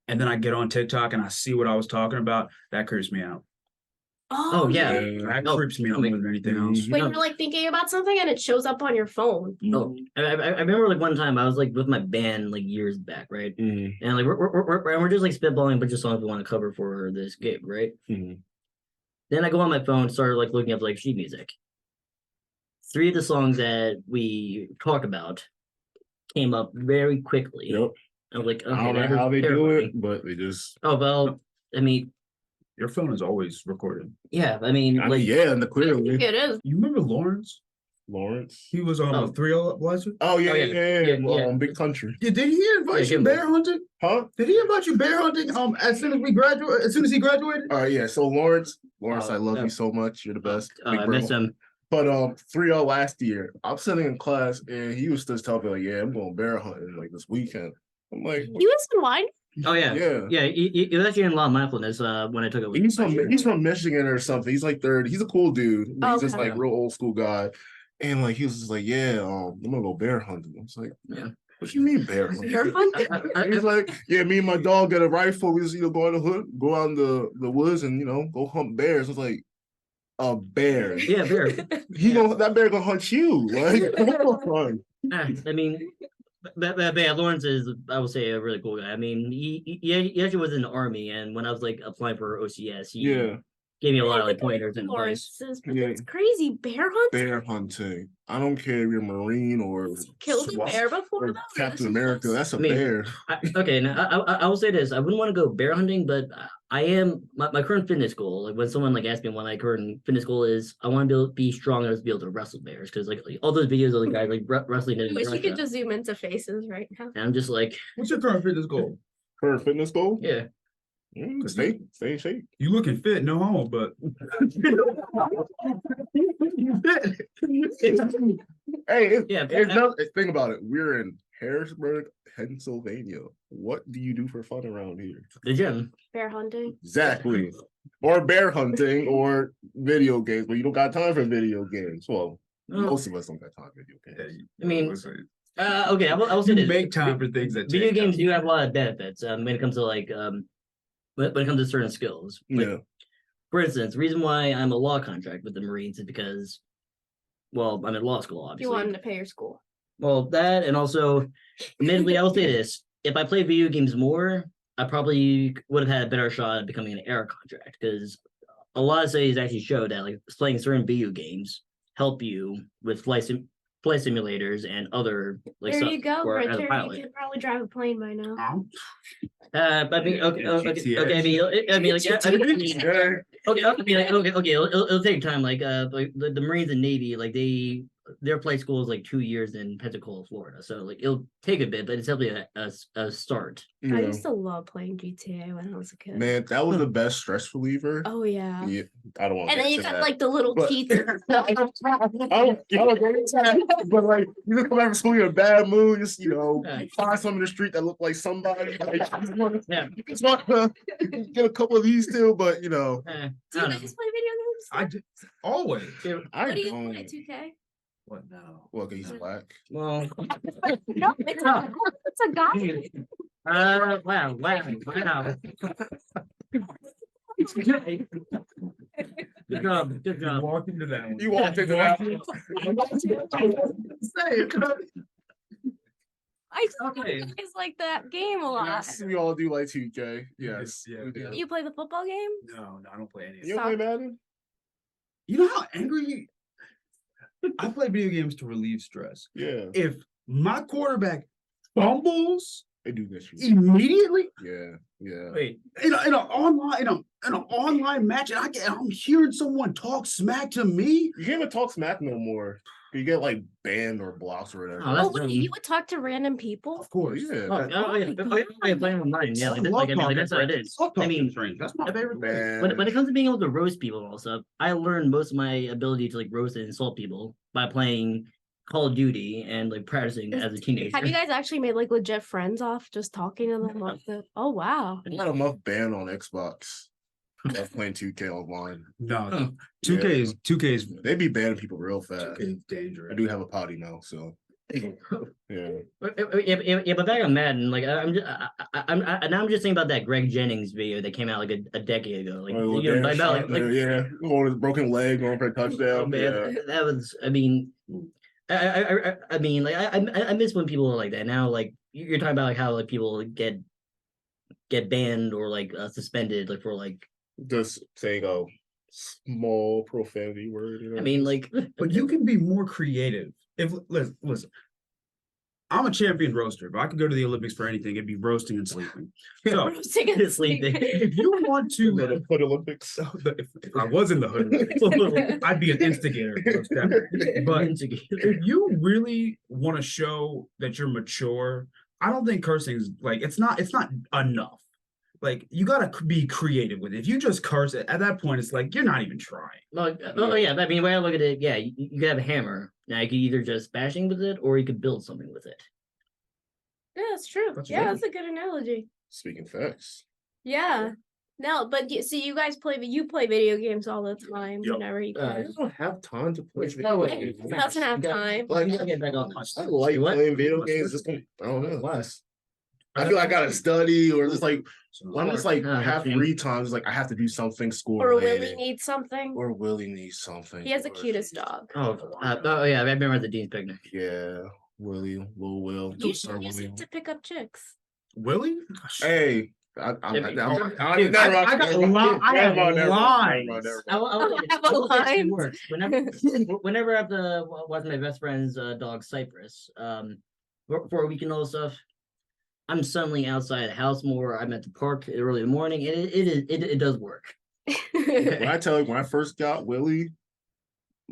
[SPEAKER 5] And then I get on TikTok and I see what I was talking about, that creeps me out.
[SPEAKER 2] Oh, yeah.
[SPEAKER 5] That creeps me out more than anything else.
[SPEAKER 3] When you're like thinking about something and it shows up on your phone.
[SPEAKER 2] Oh, I remember like one time I was like with my band like years back, right? And like we're just like spitballing a bunch of songs we want to cover for this gig, right? Then I go on my phone, started like looking up like sheet music. 3 of the songs that we talk about came up very quickly.
[SPEAKER 1] Yep.
[SPEAKER 2] I was like, okay,
[SPEAKER 1] I don't know how they do it, but they just.
[SPEAKER 2] Oh well, I mean,
[SPEAKER 5] your phone is always recording.
[SPEAKER 2] Yeah, I mean, like
[SPEAKER 1] yeah, and the clearly.
[SPEAKER 3] It is.
[SPEAKER 5] You remember Lawrence?
[SPEAKER 1] He
[SPEAKER 5] was on a 3-0 blazer.
[SPEAKER 1] Oh yeah. Big country.
[SPEAKER 5] Did he invite you bear hunting?
[SPEAKER 1] Huh?
[SPEAKER 5] Did he invite you bear hunting? As soon as he graduated.
[SPEAKER 1] All right, yeah. So Lawrence, I love you so much. You're the best.
[SPEAKER 2] I miss him.
[SPEAKER 1] But 3-0 last year, I'm sitting in class and he was just telling me like, yeah, I'm going bear hunting like this weekend. I'm like,
[SPEAKER 3] you was in wine?
[SPEAKER 2] Oh yeah. He was actually in a lot of mindfulness when I took it.
[SPEAKER 1] He's from Michigan or something. He's like 30. He's a cool dude. He's just like real old school guy. And like he was just like, yeah, I'm gonna go bear hunting. I was like, what you mean bear hunting? He's like, yeah, me and my dog got a rifle. We just go in the hood, go out in the woods, and go hunt bears. I was like, a bear?
[SPEAKER 2] Yeah, bear.
[SPEAKER 1] That bear gonna hunt you? Like,
[SPEAKER 2] I mean. But Lawrence is, I would say, a really cool guy. I mean, he actually was in the army, and when I was like applying for OCS, he gave me a lot of like pointers and advice.
[SPEAKER 3] It's crazy. Bear hunting.
[SPEAKER 1] Bear hunting. I don't care if you're a Marine or
[SPEAKER 3] killed a bear before.
[SPEAKER 1] Captain America. That's a bear.
[SPEAKER 2] Okay, now I will say this: I wouldn't want to go bear hunting, but I am my current fitness goal. Like when someone like asks me what my current fitness goal is, I want to be strong enough to be able to wrestle bears because like all those videos of the guys like wrestling.
[SPEAKER 3] I wish you could just zoom into faces right now.
[SPEAKER 2] And I'm just like,
[SPEAKER 5] what's your current fitness goal?
[SPEAKER 1] Current fitness goal?
[SPEAKER 2] Yeah.
[SPEAKER 1] Stay in shape.
[SPEAKER 5] You looking fit, no homo, but
[SPEAKER 1] hey, there's no think about it. We're in Harrisburg, Pennsylvania. What do you do for fun around here?
[SPEAKER 2] The gym.
[SPEAKER 3] Bear hunting.
[SPEAKER 1] Exactly. Or bear hunting or video games, but you don't got time for video games. Well, most of us don't got time for video games.
[SPEAKER 2] I mean, okay, I will say this.
[SPEAKER 5] Make time for things that
[SPEAKER 2] video games do have a lot of benefits when it comes to like when it comes to certain skills. Like, for instance, the reason why I'm a law contract with the Marines is because, well, I'm in law school, obviously.
[SPEAKER 3] You wanted to pay your school.
[SPEAKER 2] Well, that, and also, admittedly, I'll say this. If I play video games more, I probably would have had a better shot at becoming an air contract, because a lot of studies actually show that like playing certain video games help you with flight simulators and other like
[SPEAKER 3] there
[SPEAKER 2] stuff.
[SPEAKER 3] you go, Richard. You can probably drive a plane by now.
[SPEAKER 2] I mean, okay. I mean, like, okay. It'll take time. Like the Marines and Navy, like their flight school is like 2 years in Pensacola, Florida. So like it'll take a bit, but it's definitely a start.
[SPEAKER 3] I used to love playing GTA when I was a kid.
[SPEAKER 1] Man, that was the best stress reliever.
[SPEAKER 3] Oh yeah.
[SPEAKER 1] I don't want.
[SPEAKER 3] And then you got like the little teeth.
[SPEAKER 1] But like you just come out from school, you're in a bad mood. Just find some in the street that look like somebody. Like, just want to get a couple of these too, but
[SPEAKER 3] Do you guys play video games?
[SPEAKER 5] I do, always.
[SPEAKER 3] What do you play? 2K.
[SPEAKER 5] What now?
[SPEAKER 1] Well, he's black.
[SPEAKER 2] Well,
[SPEAKER 3] no, it's a guy.
[SPEAKER 2] Wow. Good job.
[SPEAKER 5] You walked into that one.
[SPEAKER 1] You walked into that one.
[SPEAKER 3] It's like that game a lot.
[SPEAKER 1] Yes, we all do like 2K. Yes.
[SPEAKER 5] Yeah.
[SPEAKER 3] You play the football game?
[SPEAKER 5] No, I don't play any of
[SPEAKER 1] You
[SPEAKER 5] that.
[SPEAKER 1] don't play Madden?
[SPEAKER 5] You know how angry I play video games to relieve stress.
[SPEAKER 1] Yeah.
[SPEAKER 5] If my quarterback fumbles,
[SPEAKER 1] they do this shit
[SPEAKER 5] immediately.
[SPEAKER 1] Yeah.
[SPEAKER 2] Wait.
[SPEAKER 5] In an online match, and I'm hearing someone talk smack to me.
[SPEAKER 1] You can't even talk smack no more. You get like banned or blocks or whatever.
[SPEAKER 2] Oh,
[SPEAKER 3] wait, you would talk to random people?
[SPEAKER 5] Of course.
[SPEAKER 1] Yeah.
[SPEAKER 2] Playing online. Yeah, that's what it is. I mean,
[SPEAKER 5] that's my favorite thing.
[SPEAKER 2] When it comes to being able to roast people and all stuff, I learned most of my ability to like roast and insult people by playing Call of Duty and like practicing as a teenager.
[SPEAKER 3] Have you guys actually made like legit friends off just talking to them? Oh wow.
[SPEAKER 1] I got enough banned on Xbox. I was playing 2K online.
[SPEAKER 5] No, 2K is
[SPEAKER 1] They be banning people real
[SPEAKER 5] 2K
[SPEAKER 1] fast.
[SPEAKER 5] is dangerous.
[SPEAKER 1] I do have a potty now, so yeah.
[SPEAKER 2] Yeah, but back on Madden, like I'm just thinking about that Greg Jennings video that came out like a decade ago. Like,
[SPEAKER 1] Oh,
[SPEAKER 2] you know,
[SPEAKER 1] damn,
[SPEAKER 2] about like
[SPEAKER 1] yeah, on his broken leg, going for a
[SPEAKER 2] oh,
[SPEAKER 1] touchdown.
[SPEAKER 2] man,
[SPEAKER 1] Yeah.
[SPEAKER 2] that was. I mean, I mean, like I miss when people are like that. Now, like you're talking about like how like people get banned or like suspended like for like.
[SPEAKER 1] Just saying a small profanity word. You know?
[SPEAKER 2] I mean, like,
[SPEAKER 5] But you can be more creative. If listen, I'm a champion roaster. If I could go to the Olympics for anything, it'd be roasting and sleeping. So
[SPEAKER 3] Roasting and
[SPEAKER 2] sleeping.
[SPEAKER 5] if you want
[SPEAKER 1] the
[SPEAKER 5] to,
[SPEAKER 1] Hood Olympics.
[SPEAKER 5] if I was in the hood, I'd be an instigator. Most definitely. But if you really want to show that you're mature, I don't think cursing is like it's not enough. Like you gotta be creative with it. If you just curse it, at that point, it's like you're not even trying.
[SPEAKER 2] Like, oh yeah, I mean, when I look at it, yeah, you could have a hammer. Now you could either just bashing with it, or you could build something with it.
[SPEAKER 3] Yeah, that's true.
[SPEAKER 5] That's
[SPEAKER 3] Yeah,
[SPEAKER 5] right.
[SPEAKER 3] that's a good analogy.
[SPEAKER 1] Speaking facts.
[SPEAKER 3] Yeah. No, but see, you guys play video games all the time.
[SPEAKER 5] Yep.
[SPEAKER 3] Whenever you
[SPEAKER 1] I
[SPEAKER 3] can.
[SPEAKER 1] just don't have time to play.
[SPEAKER 2] No
[SPEAKER 1] video
[SPEAKER 2] way.
[SPEAKER 1] games.
[SPEAKER 3] Doesn't have time.
[SPEAKER 1] Like,
[SPEAKER 2] You gotta get back on.
[SPEAKER 1] I like
[SPEAKER 2] What?
[SPEAKER 1] playing video games. Just I don't know. Less. I feel like I gotta study, or just like when it's like have free time, it's like I have to do something school
[SPEAKER 3] Or
[SPEAKER 1] related.
[SPEAKER 3] Willie needs something.
[SPEAKER 1] Or Willie needs something.
[SPEAKER 3] He has the
[SPEAKER 1] or-
[SPEAKER 3] cutest dog.
[SPEAKER 2] Oh yeah, I remember at the Dean's picnic.
[SPEAKER 1] Yeah, Willie, Lil Will.
[SPEAKER 3] You
[SPEAKER 1] Sir
[SPEAKER 3] should use
[SPEAKER 1] Willie.
[SPEAKER 3] it to pick up chicks.
[SPEAKER 5] Willie?
[SPEAKER 1] Hey,
[SPEAKER 2] Dude,
[SPEAKER 5] I have lines.
[SPEAKER 3] have a line.
[SPEAKER 2] Whenever I have to watch my best friend's dog Cypress, for a weekend and all stuff, I'm suddenly outside the house more. I'm at the park early in the morning, and it does work.
[SPEAKER 1] When I tell you, when I first got Willie,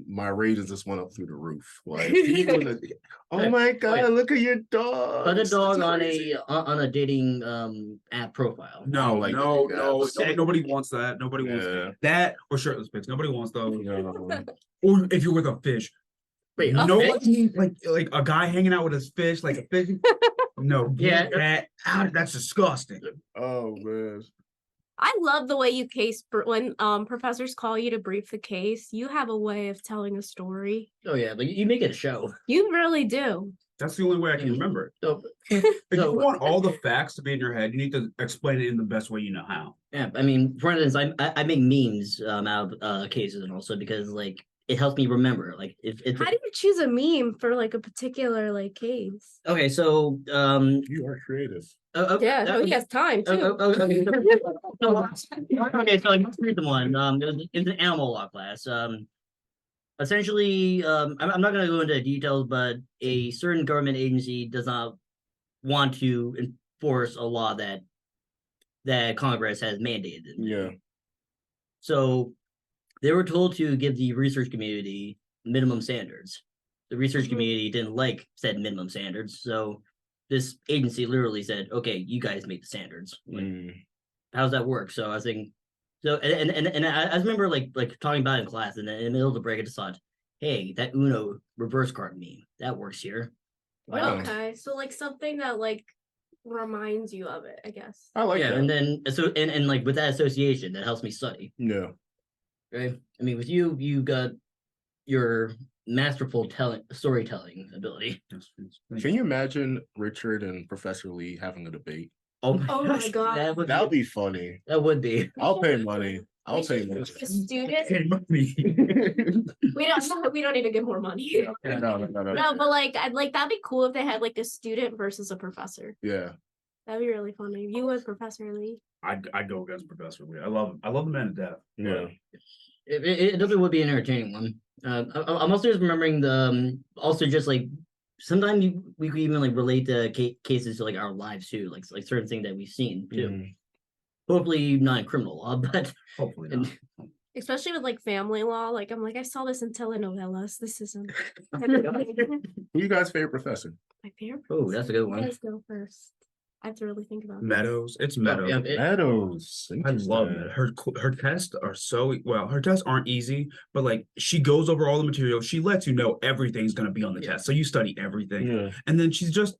[SPEAKER 1] my rages just went up through the roof. Like, he was oh my god, look at your dog.
[SPEAKER 2] Put a dog on
[SPEAKER 1] Crazy.
[SPEAKER 2] a dating app profile.
[SPEAKER 5] No,
[SPEAKER 1] like
[SPEAKER 5] no,
[SPEAKER 1] that.
[SPEAKER 5] no. Nobody wants that. Nobody wants
[SPEAKER 1] Yeah.
[SPEAKER 5] that or shirtless pics. Nobody wants those.
[SPEAKER 1] No.
[SPEAKER 5] Or if you're with a fish.
[SPEAKER 2] Wait,
[SPEAKER 5] Nobody like a guy hanging out with his fish, like a fish. No,
[SPEAKER 2] Yeah.
[SPEAKER 5] that's disgusting.
[SPEAKER 1] Oh man.
[SPEAKER 3] I love the way you case when professors call you to brief the case. You have a way of telling a story.
[SPEAKER 2] Oh yeah, like you make it a show.
[SPEAKER 3] You really do.
[SPEAKER 5] That's the only way I can remember it.
[SPEAKER 2] So,
[SPEAKER 5] If you
[SPEAKER 2] So-
[SPEAKER 5] want all the facts to be in your head, you need to explain it in the best way you know how.
[SPEAKER 2] yeah, I mean, for instance, I make memes out of cases, and also because like it helps me remember. Like if it's
[SPEAKER 3] How do you choose a meme for like a particular like case?
[SPEAKER 2] okay, so
[SPEAKER 1] You are creative.
[SPEAKER 3] Yeah, no, he has time too.
[SPEAKER 2] Okay, so like most recent one, it was an animal law class. Essentially, I'm not going to go into details, but a certain government agency does not want to enforce a law that Congress has mandated.
[SPEAKER 1] Yeah.
[SPEAKER 2] So they were told to give the research community minimum standards. The research community didn't like said minimum standards, so this agency literally said, "Okay, you guys make the standards." Like, how's that work? So I was thinking, so and I remember like talking about it in class, and then in the middle of the break, I just thought, "Hey, that Uno reverse card meme that works here."
[SPEAKER 1] Wow.
[SPEAKER 3] Okay, so like something that like reminds you of it, I guess.
[SPEAKER 1] I like
[SPEAKER 2] Yeah,
[SPEAKER 1] that.
[SPEAKER 2] and then so and like with that association, that helps me study.
[SPEAKER 1] Yeah.
[SPEAKER 2] Right? I mean, with you got your masterful storytelling ability.
[SPEAKER 1] Can you imagine Richard and Professor Lee having a debate?
[SPEAKER 3] Oh my God.
[SPEAKER 2] that would
[SPEAKER 1] That would be funny.
[SPEAKER 2] be.
[SPEAKER 1] I'll pay money. I'll pay money.
[SPEAKER 3] The students,
[SPEAKER 5] Hey, money.
[SPEAKER 3] we don't need to give more money.
[SPEAKER 1] No.
[SPEAKER 3] No, but like I'd like that'd be cool if they had like a student versus a professor.
[SPEAKER 1] Yeah.
[SPEAKER 3] That'd be really funny. You would, Professor Lee.
[SPEAKER 5] I'd go against Professor Lee. I love him. I love the man to death.
[SPEAKER 1] Yeah.
[SPEAKER 2] It definitely would be an entertaining one. I'm also just remembering the also just like sometimes we could even like relate the cases to like our lives too, like certain things that we've seen too.
[SPEAKER 1] Mhm.
[SPEAKER 2] Hopefully not in criminal law, but
[SPEAKER 5] Hopefully
[SPEAKER 2] and,
[SPEAKER 5] not.
[SPEAKER 3] Especially with like family law. Like I'm like, I saw this in telenovelas. This isn't my
[SPEAKER 1] Who you guys' favorite professor?
[SPEAKER 3] favorite.
[SPEAKER 2] oh, that's a good
[SPEAKER 3] You
[SPEAKER 2] one.
[SPEAKER 3] guys go first. I have to really think about this.
[SPEAKER 5] Meadows. It's Meadows.
[SPEAKER 2] Yeah,
[SPEAKER 1] Meadows.
[SPEAKER 5] I love
[SPEAKER 1] Interesting.
[SPEAKER 5] that. Her tests are so well. Her tests aren't easy, but like she goes over all the material. She lets you know everything's gonna be on the test, so you study everything.
[SPEAKER 1] Yeah.
[SPEAKER 5] And then she's just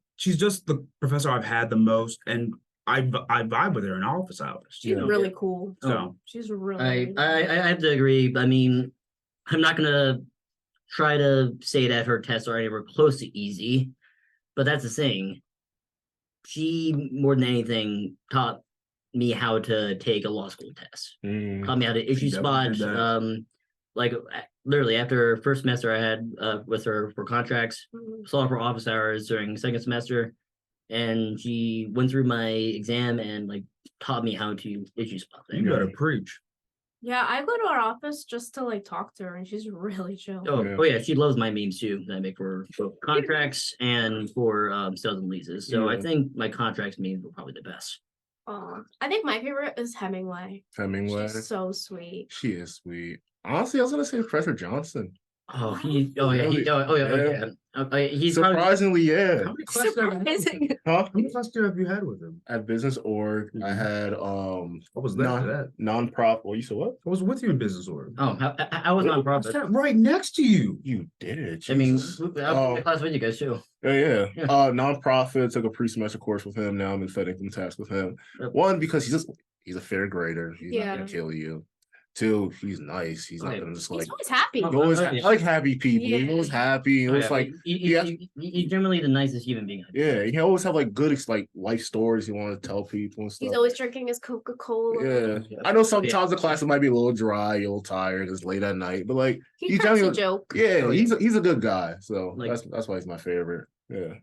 [SPEAKER 5] the professor I've had the most, and I vibe with her in office hours.
[SPEAKER 3] She's really cool.
[SPEAKER 5] So
[SPEAKER 3] She's really.
[SPEAKER 2] I have to agree. I mean, I'm not gonna try to say that her tests are anywhere close to easy, but that's the thing. She more than anything taught me how to take a law school test. Taught me how to issue spots. Like literally after first semester I had with her for contracts, saw her for office hours during second semester, and she went through my exam and like taught me how to issue spots.
[SPEAKER 5] you gotta preach.
[SPEAKER 3] Yeah, I go to her office just to like talk to her, and she's really chill.
[SPEAKER 2] Oh yeah, she loves my memes too that I make for both contracts and for sales and leases. So I think my contracts memes were probably the best.
[SPEAKER 3] I think my favorite is Hemingway.
[SPEAKER 1] Hemingway.
[SPEAKER 3] She's so sweet.
[SPEAKER 1] She is sweet. Honestly, I was gonna say Professor Johnson.
[SPEAKER 2] Oh, he's
[SPEAKER 1] Surprisingly, yeah.
[SPEAKER 5] How many classes
[SPEAKER 3] Surprising.
[SPEAKER 1] Huh?
[SPEAKER 5] How many classes have you had with him?
[SPEAKER 1] At business org, I had
[SPEAKER 5] I was there for that.
[SPEAKER 1] non-profit. What you said? What?
[SPEAKER 5] I was with you in business org.
[SPEAKER 2] I was
[SPEAKER 5] I
[SPEAKER 2] nonprofit.
[SPEAKER 5] sat right next to you.
[SPEAKER 1] You did it.
[SPEAKER 2] I mean,
[SPEAKER 1] Jesus.
[SPEAKER 2] I was in class with you guys too.
[SPEAKER 1] Yeah.
[SPEAKER 2] Yeah.
[SPEAKER 1] Non-profit, took a pre-semester course with him. Now I'm in Fed income tax with him.
[SPEAKER 2] Yep.
[SPEAKER 1] One, because he's a fair grader. He's not
[SPEAKER 3] Yeah.
[SPEAKER 1] gonna kill you. Two, he's nice. He's not gonna just
[SPEAKER 3] He's
[SPEAKER 1] like
[SPEAKER 3] always happy.
[SPEAKER 2] Oh,
[SPEAKER 1] always
[SPEAKER 2] yeah.
[SPEAKER 1] I like happy people.
[SPEAKER 3] Yeah.
[SPEAKER 1] He was happy. It was like
[SPEAKER 2] he's generally the nicest human being.
[SPEAKER 1] yeah, he always have like good like life stories he wanted to tell people and stuff.
[SPEAKER 3] He's always drinking his Coca-Cola.
[SPEAKER 1] Yeah. I know sometimes the class might be a little dry, a little tired, it's late at night, but like
[SPEAKER 3] He cracks a
[SPEAKER 1] generally-
[SPEAKER 3] joke.
[SPEAKER 1] yeah,
[SPEAKER 2] Oh, yeah.
[SPEAKER 1] he's a good guy. So
[SPEAKER 2] Like-
[SPEAKER 1] that's why he's my favorite. Yeah.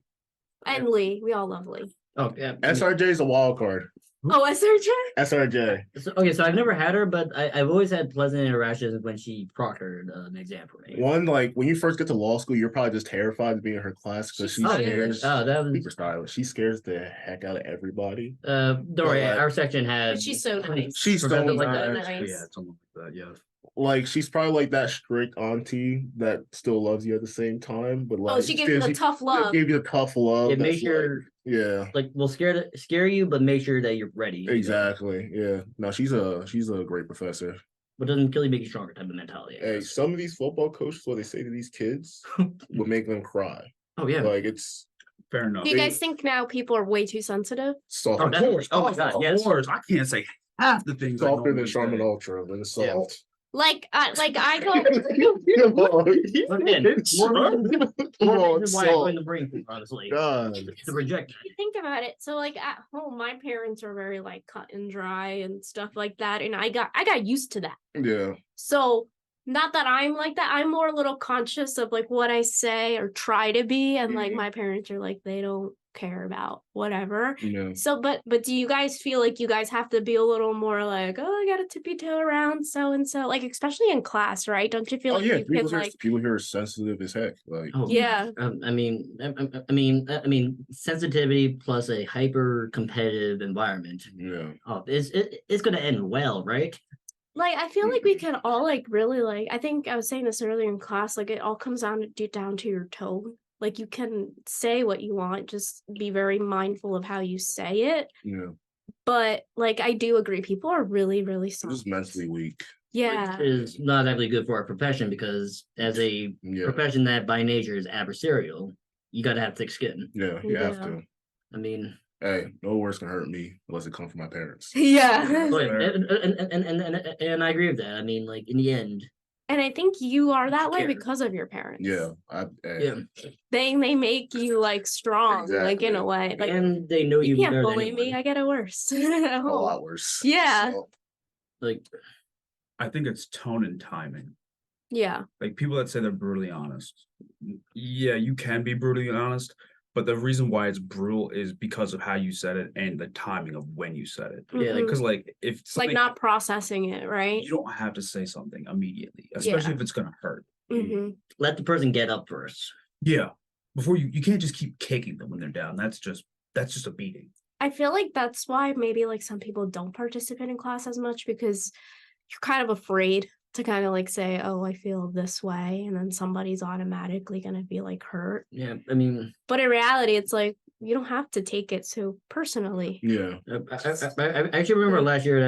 [SPEAKER 3] And Lee. We all love Lee.
[SPEAKER 2] Oh yeah.
[SPEAKER 1] SRJ is a wild card.
[SPEAKER 3] Oh, SRJ?
[SPEAKER 1] SRJ.
[SPEAKER 2] So I've never had her, but I've always had pleasant interactions when she proctored an exam for me.
[SPEAKER 1] One, like when you first get to law school, you're probably just terrified to be in her class because
[SPEAKER 3] She's
[SPEAKER 1] she
[SPEAKER 3] stylish.
[SPEAKER 1] scares
[SPEAKER 2] That was
[SPEAKER 1] super stylish. She scares the heck out of everybody.
[SPEAKER 2] don't worry,
[SPEAKER 1] But,
[SPEAKER 2] our section had
[SPEAKER 3] But she's so nice.
[SPEAKER 1] She's so
[SPEAKER 2] professors like
[SPEAKER 1] nice.
[SPEAKER 2] that.
[SPEAKER 5] Yeah, something like that. Yeah.
[SPEAKER 1] Like she's probably like that strict auntie that still loves you at the same time, but like
[SPEAKER 3] Oh, she gives you the tough love.
[SPEAKER 1] Give you the tough love.
[SPEAKER 2] Yeah, make
[SPEAKER 1] that's
[SPEAKER 2] sure
[SPEAKER 1] yeah.
[SPEAKER 2] like we'll scare you, but make sure that you're ready.
[SPEAKER 1] Exactly. Yeah. No, she's a great professor.
[SPEAKER 2] But doesn't kill you, make you stronger type of mentality. I
[SPEAKER 1] Hey,
[SPEAKER 2] guess.
[SPEAKER 1] some of these football coaches, what they say to these kids, would make them cry.
[SPEAKER 2] Oh yeah.
[SPEAKER 1] Like it's
[SPEAKER 5] Fair enough.
[SPEAKER 3] Do you guys think now people are way too sensitive?
[SPEAKER 1] soft.
[SPEAKER 2] Oh,
[SPEAKER 5] Of
[SPEAKER 2] definitely.
[SPEAKER 5] course.
[SPEAKER 2] Oh my God, yes.
[SPEAKER 5] Of course. I can't say half the things. I
[SPEAKER 1] Softer than
[SPEAKER 5] normally
[SPEAKER 1] Charmin
[SPEAKER 5] say.
[SPEAKER 1] Ultra, but it's soft.
[SPEAKER 3] Like I go.
[SPEAKER 2] Again, more reason why I
[SPEAKER 1] Soft.
[SPEAKER 2] joined the brain food, honestly.
[SPEAKER 1] God.
[SPEAKER 2] To reject that.
[SPEAKER 3] Think about it. So like at home, my parents are very like cut and dry and stuff like that, and I got used to that.
[SPEAKER 1] Yeah.
[SPEAKER 3] So not that I'm like that. I'm more a little conscious of like what I say or try to be, and like
[SPEAKER 1] Mhm.
[SPEAKER 3] my parents are like they don't care about whatever.
[SPEAKER 1] Yeah.
[SPEAKER 3] So, but do you guys feel like you guys have to be a little more like, oh, I gotta tippy toe around so and so, like especially in class, right? Don't you feel
[SPEAKER 1] Oh
[SPEAKER 3] like
[SPEAKER 1] yeah,
[SPEAKER 3] you can like,
[SPEAKER 1] people here are sensitive as heck. Like
[SPEAKER 2] Oh,
[SPEAKER 3] yeah,
[SPEAKER 2] I mean, sensitivity plus a hyper competitive environment.
[SPEAKER 1] yeah.
[SPEAKER 2] Oh, it's gonna end well, right?
[SPEAKER 3] like I feel like we can all like really like. I think I was saying this earlier in class. Like it all comes down to your tone. Like you can say what you want, just be very mindful of how you say it.
[SPEAKER 1] Yeah.
[SPEAKER 3] But like I do agree, people are really, really
[SPEAKER 1] Just
[SPEAKER 3] soft.
[SPEAKER 1] mentally weak.
[SPEAKER 3] Yeah.
[SPEAKER 2] Which is not exactly good for our profession because as a
[SPEAKER 1] Yeah.
[SPEAKER 2] profession that by nature is adversarial, you gotta have thick skin.
[SPEAKER 1] Yeah, you have
[SPEAKER 3] Yeah.
[SPEAKER 1] to.
[SPEAKER 2] I mean,
[SPEAKER 1] Hey, no words can hurt me unless it comes from my parents.
[SPEAKER 3] Yeah.
[SPEAKER 2] oh, yeah,
[SPEAKER 5] Fair.
[SPEAKER 2] and I agree with that. I mean, like in the end,
[SPEAKER 3] And I think you are that way
[SPEAKER 2] Care.
[SPEAKER 3] because of your parents.
[SPEAKER 1] Yeah.
[SPEAKER 2] yeah,
[SPEAKER 3] They make you like strong, like in a way. Like
[SPEAKER 2] and they know
[SPEAKER 3] you
[SPEAKER 2] you
[SPEAKER 3] can't
[SPEAKER 2] better than
[SPEAKER 3] bully me,
[SPEAKER 2] anyone.
[SPEAKER 3] I get it worse. at
[SPEAKER 1] A
[SPEAKER 3] home.
[SPEAKER 1] lot worse.
[SPEAKER 3] Yeah.
[SPEAKER 1] So,
[SPEAKER 2] Like,
[SPEAKER 5] I think it's tone and timing.
[SPEAKER 3] Yeah.
[SPEAKER 5] Like people that say they're brutally honest. Yeah, you can be brutally honest, but the reason why it's brutal is because of how you said it and the timing of when you said it.
[SPEAKER 2] Yeah, like,
[SPEAKER 3] Mhm.
[SPEAKER 5] Because like if
[SPEAKER 3] It's like
[SPEAKER 5] something-
[SPEAKER 3] not processing it, right?
[SPEAKER 5] you don't have to say something immediately, especially
[SPEAKER 3] Yeah.
[SPEAKER 5] if it's gonna hurt.
[SPEAKER 3] hmm
[SPEAKER 2] let the person get up first.
[SPEAKER 5] Yeah. Before you can't just keep kicking them when they're down. That's just a beating.
[SPEAKER 3] I feel like that's why maybe like some people don't participate in class as much because you're kind of afraid to kind of like say, oh, I feel this way. And then somebody's automatically going to be like hurt.
[SPEAKER 2] Yeah, I mean,
[SPEAKER 3] But in reality, it's like, you don't have to take it so personally.
[SPEAKER 1] yeah.
[SPEAKER 2] I actually remember last year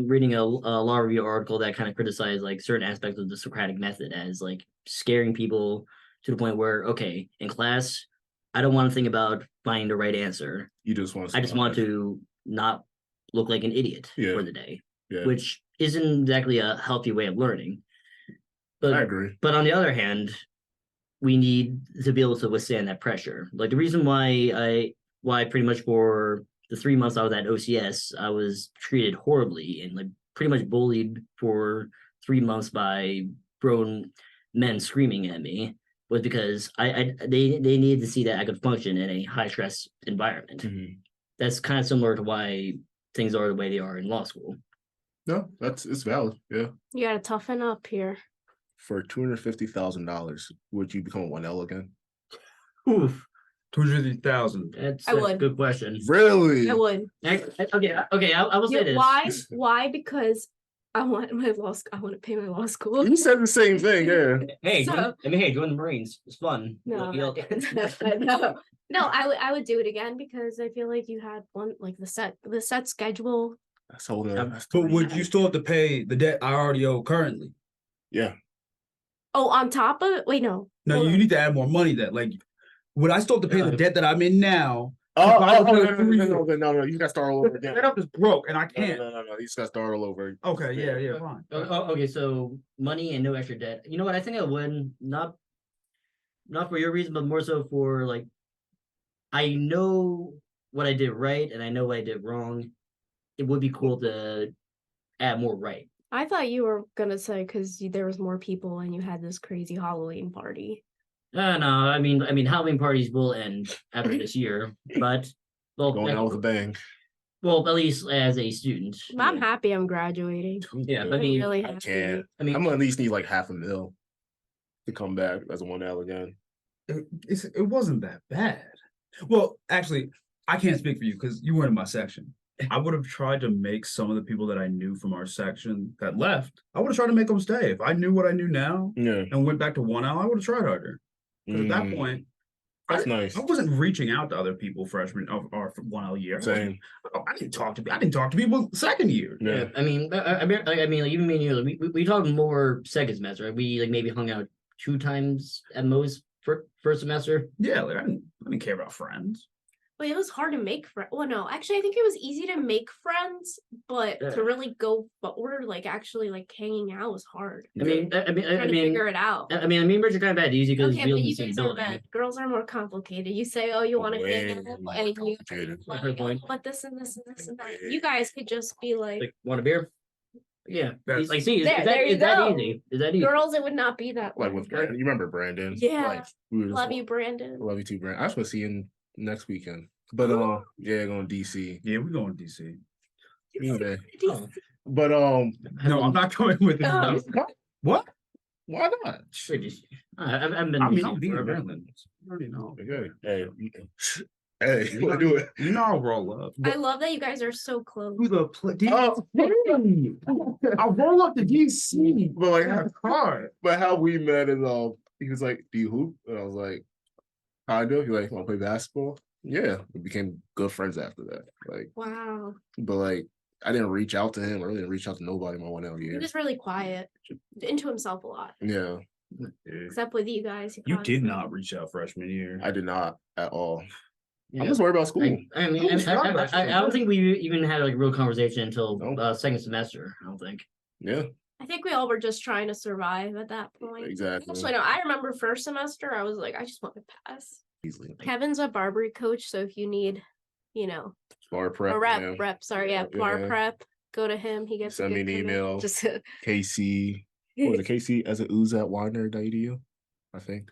[SPEAKER 2] reading a law review article that kind of criticized like certain aspects of the Socratic method as like scaring people to the point where, okay, in class, I don't want to think about finding the right answer.
[SPEAKER 1] You just want to
[SPEAKER 2] I just want to not look like an idiot
[SPEAKER 1] Yeah.
[SPEAKER 2] for the day,
[SPEAKER 1] Yeah,
[SPEAKER 2] which isn't exactly a healthy way of learning.
[SPEAKER 1] I
[SPEAKER 2] But
[SPEAKER 1] agree.
[SPEAKER 2] but on the other hand, we need to be able to withstand that pressure. Like the reason why pretty much for the 3 months I was at OCS, I was treated horribly and like pretty much bullied for 3 months by grown men screaming at me, was because they needed to see that I could function in a high stress environment.
[SPEAKER 1] Mhm.
[SPEAKER 2] That's kind of similar to why things are the way they are in law school.
[SPEAKER 1] No, it's valid. Yeah,
[SPEAKER 3] You gotta toughen up here.
[SPEAKER 1] for $250,000, would you become a 1L again?
[SPEAKER 2] Oof,
[SPEAKER 5] 250,000.
[SPEAKER 2] that's
[SPEAKER 3] I
[SPEAKER 2] a
[SPEAKER 3] would.
[SPEAKER 2] good question.
[SPEAKER 1] Really?
[SPEAKER 3] I would.
[SPEAKER 2] Okay, I will say this.
[SPEAKER 3] Why? Why? Because I want my law school. I want to pay my law school.
[SPEAKER 1] You said the same thing. Yeah.
[SPEAKER 2] Hey,
[SPEAKER 3] So-
[SPEAKER 2] join the Marines. It's fun.
[SPEAKER 3] No,
[SPEAKER 2] You'll-
[SPEAKER 3] no, I would do it again because I feel like you had one like the set schedule.
[SPEAKER 1] That's all. That's
[SPEAKER 5] But would you still have to pay the debt I already owe currently?
[SPEAKER 1] Yeah.
[SPEAKER 3] Oh, on top of it? Wait, no.
[SPEAKER 5] No,
[SPEAKER 3] Hold
[SPEAKER 5] you
[SPEAKER 3] on.
[SPEAKER 5] need to add more money. That like, would I still have to pay the debt that I'm in now?
[SPEAKER 1] Oh,
[SPEAKER 5] If I was
[SPEAKER 1] no,
[SPEAKER 5] gonna do you-
[SPEAKER 1] no, you gotta start all over again.
[SPEAKER 5] That up is broke, and I
[SPEAKER 1] No,
[SPEAKER 5] can't.
[SPEAKER 1] no, you just gotta start all over.
[SPEAKER 5] Okay, yeah, fine.
[SPEAKER 2] Okay, so money and no extra debt. You know what? I think I would not for your reason, but more so for like, I know what I did right and I know what I did wrong. It would be cool to add more right.
[SPEAKER 3] I thought you were gonna say because there was more people and you had this crazy Halloween party.
[SPEAKER 2] No, I mean, Halloween parties will end after this year, but
[SPEAKER 1] Going out with a bang.
[SPEAKER 2] well, at least as a student.
[SPEAKER 3] I'm happy I'm graduating.
[SPEAKER 2] Yeah,
[SPEAKER 3] I'm
[SPEAKER 2] I mean,
[SPEAKER 3] really
[SPEAKER 1] I
[SPEAKER 3] happy.
[SPEAKER 1] can't.
[SPEAKER 2] I mean,
[SPEAKER 1] I'm gonna at least need like $500,000 to come back as a 1L again.
[SPEAKER 5] It wasn't that bad. Well, actually, I can't speak for you because you weren't in my section. I would have tried to make some of the people that I knew from our section that left. I would have tried to make them stay. If I knew what I knew now
[SPEAKER 1] Yeah.
[SPEAKER 5] and went back to 1L, I would have tried harder. Because at that point,
[SPEAKER 1] That's nice.
[SPEAKER 5] I wasn't reaching out to other people freshman of our 1L year.
[SPEAKER 1] Same.
[SPEAKER 5] I didn't talk to people second year.
[SPEAKER 2] yeah,
[SPEAKER 1] Yeah.
[SPEAKER 2] I mean, like, even me and you, like, we talked more second semester. Right? We like maybe hung out 2 times at most for first semester.
[SPEAKER 5] Yeah, like I didn't care about friends.
[SPEAKER 3] But it was hard to make friends. Well, no, actually, I think it was easy to make friends, but to really go forward, like actually, like hanging out was hard.
[SPEAKER 2] I mean,
[SPEAKER 3] Trying to figure it out.
[SPEAKER 2] I mean, Richard kind of had it easy because
[SPEAKER 3] Okay,
[SPEAKER 2] we
[SPEAKER 3] but
[SPEAKER 2] live in the
[SPEAKER 3] you
[SPEAKER 2] same
[SPEAKER 3] guys are
[SPEAKER 2] building.
[SPEAKER 3] men. Girls are more complicated. You say, "Oh, you want to
[SPEAKER 1] Way
[SPEAKER 3] hang out,"
[SPEAKER 1] more
[SPEAKER 3] and you
[SPEAKER 1] complicated.
[SPEAKER 3] like,
[SPEAKER 2] Fair point.
[SPEAKER 3] but this and this and this and that.
[SPEAKER 1] Way.
[SPEAKER 3] You guys could just be like,
[SPEAKER 2] Like, want a beer? Yeah.
[SPEAKER 5] That's-
[SPEAKER 2] Like, see,
[SPEAKER 3] There you
[SPEAKER 2] is that
[SPEAKER 3] go.
[SPEAKER 2] easy? Is that easy?
[SPEAKER 3] girls. It would not be that
[SPEAKER 1] Like
[SPEAKER 3] way.
[SPEAKER 1] with Brandon. You remember Brandon?
[SPEAKER 3] Yeah.
[SPEAKER 1] Like, we were just
[SPEAKER 3] Love you, Brandon.
[SPEAKER 1] Love you too, Brandon. I just want to see you next weekend. But yeah, going to DC.
[SPEAKER 5] Yeah, we're going to DC.
[SPEAKER 1] Okay.
[SPEAKER 2] Oh,
[SPEAKER 1] But
[SPEAKER 5] No, I'm not going with you.
[SPEAKER 3] Oh.
[SPEAKER 5] What?
[SPEAKER 1] why not?
[SPEAKER 2] wait, I haven't been.
[SPEAKER 5] I mean,
[SPEAKER 2] to
[SPEAKER 5] I'll
[SPEAKER 2] DC
[SPEAKER 5] be in
[SPEAKER 2] forever.
[SPEAKER 5] Maryland. You already know.
[SPEAKER 1] Okay. Hey, you want to do it?
[SPEAKER 5] You know I'll roll up.
[SPEAKER 3] I love that you guys are so close.
[SPEAKER 5] Who the
[SPEAKER 1] Oh,
[SPEAKER 5] I'll roll up to DC.
[SPEAKER 1] but like,
[SPEAKER 5] Yeah, car.
[SPEAKER 1] but how we met is he was like, "Do you hoop?" And I was like, "Kind of." He like, "Want to play basketball?" Yeah, we became good friends after that. Like,
[SPEAKER 3] Wow,
[SPEAKER 1] but like, I didn't reach out to him. I really didn't reach out to nobody my 1L
[SPEAKER 3] he
[SPEAKER 1] year.
[SPEAKER 3] was really quiet, into himself a lot.
[SPEAKER 1] Yeah,
[SPEAKER 3] Except with you guys, he
[SPEAKER 5] You
[SPEAKER 3] probably-
[SPEAKER 5] did not reach out freshman year.
[SPEAKER 1] I did not at all.
[SPEAKER 2] Yeah.
[SPEAKER 1] I'm just worried about school.
[SPEAKER 2] I mean, I don't think we even had like a real conversation until
[SPEAKER 1] No.
[SPEAKER 2] Second semester. I don't think.
[SPEAKER 1] Yeah,
[SPEAKER 3] I think we all were just trying to survive at that point.
[SPEAKER 1] exactly.
[SPEAKER 3] Actually, no, I remember first semester, I was like, I just want to pass.
[SPEAKER 1] Easily.
[SPEAKER 3] Kevin's a Barbri coach, so if you need,
[SPEAKER 1] Bar prep.
[SPEAKER 3] a rep,
[SPEAKER 1] yeah.
[SPEAKER 3] bar
[SPEAKER 1] Yeah.
[SPEAKER 3] prep, go to him. He gets a
[SPEAKER 1] Send me
[SPEAKER 3] good
[SPEAKER 1] an
[SPEAKER 3] commission.
[SPEAKER 1] email.
[SPEAKER 3] Just
[SPEAKER 1] KC. What was it? KC as it ooze at Widener.edu, I think.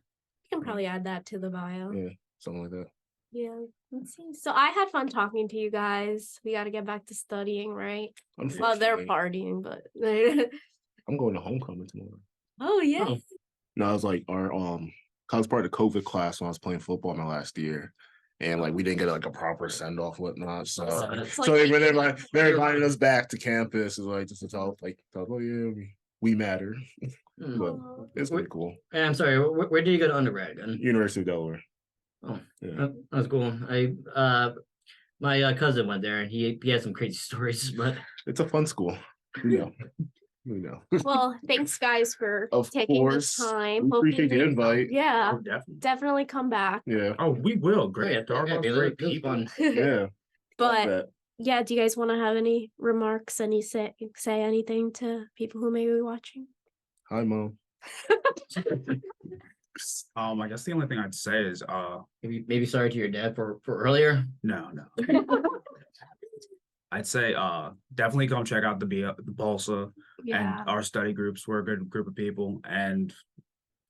[SPEAKER 3] you can probably add that to the bio.
[SPEAKER 1] Yeah, something like that.
[SPEAKER 3] Yeah. Let's see. So I had fun talking to you guys. We got to get back to studying, right? Well, they're
[SPEAKER 1] Unfortunately,
[SPEAKER 3] partying, but
[SPEAKER 1] I'm going to homecoming tomorrow.
[SPEAKER 3] oh yeah.
[SPEAKER 2] Oh.
[SPEAKER 1] No, I was like I was part of the COVID class when I was playing football my last year. And like we didn't get like a proper send off, whatnot. So
[SPEAKER 3] It's
[SPEAKER 1] so
[SPEAKER 3] like-
[SPEAKER 1] even they're inviting us back to campus is like just to tell oh yeah, we matter.
[SPEAKER 2] Hmm.
[SPEAKER 1] But
[SPEAKER 3] Oh.
[SPEAKER 1] it's pretty cool.
[SPEAKER 2] And I'm sorry. Where did you go to undergrad again?
[SPEAKER 1] University of Delaware.
[SPEAKER 2] Oh,
[SPEAKER 1] Yeah.
[SPEAKER 2] that was cool. My cousin went there and he had some crazy stories, but
[SPEAKER 1] It's a fun school. We know. We know.
[SPEAKER 3] Well, thanks guys for
[SPEAKER 1] Of
[SPEAKER 3] taking
[SPEAKER 1] course.
[SPEAKER 3] the time.
[SPEAKER 1] We
[SPEAKER 3] Hope
[SPEAKER 1] appreciate
[SPEAKER 3] you
[SPEAKER 1] the
[SPEAKER 3] guys-
[SPEAKER 1] invite.
[SPEAKER 3] Yeah,
[SPEAKER 5] Oh, definitely.
[SPEAKER 3] definitely come back.
[SPEAKER 1] Yeah.
[SPEAKER 5] Oh, we will. Great.
[SPEAKER 2] yeah,
[SPEAKER 5] Starbucks,
[SPEAKER 2] it was
[SPEAKER 5] great people.
[SPEAKER 2] fun.
[SPEAKER 1] Yeah.
[SPEAKER 3] But
[SPEAKER 1] That.
[SPEAKER 3] yeah, do you guys want to have any remarks? Say anything to people who may be watching?
[SPEAKER 1] Hi, Mom.
[SPEAKER 5] I guess the only thing I'd say is
[SPEAKER 2] maybe sorry to your dad for earlier.
[SPEAKER 5] no. I'd say definitely come check out the BLSA
[SPEAKER 3] Yeah.
[SPEAKER 5] and our study groups. We're a good group of people, and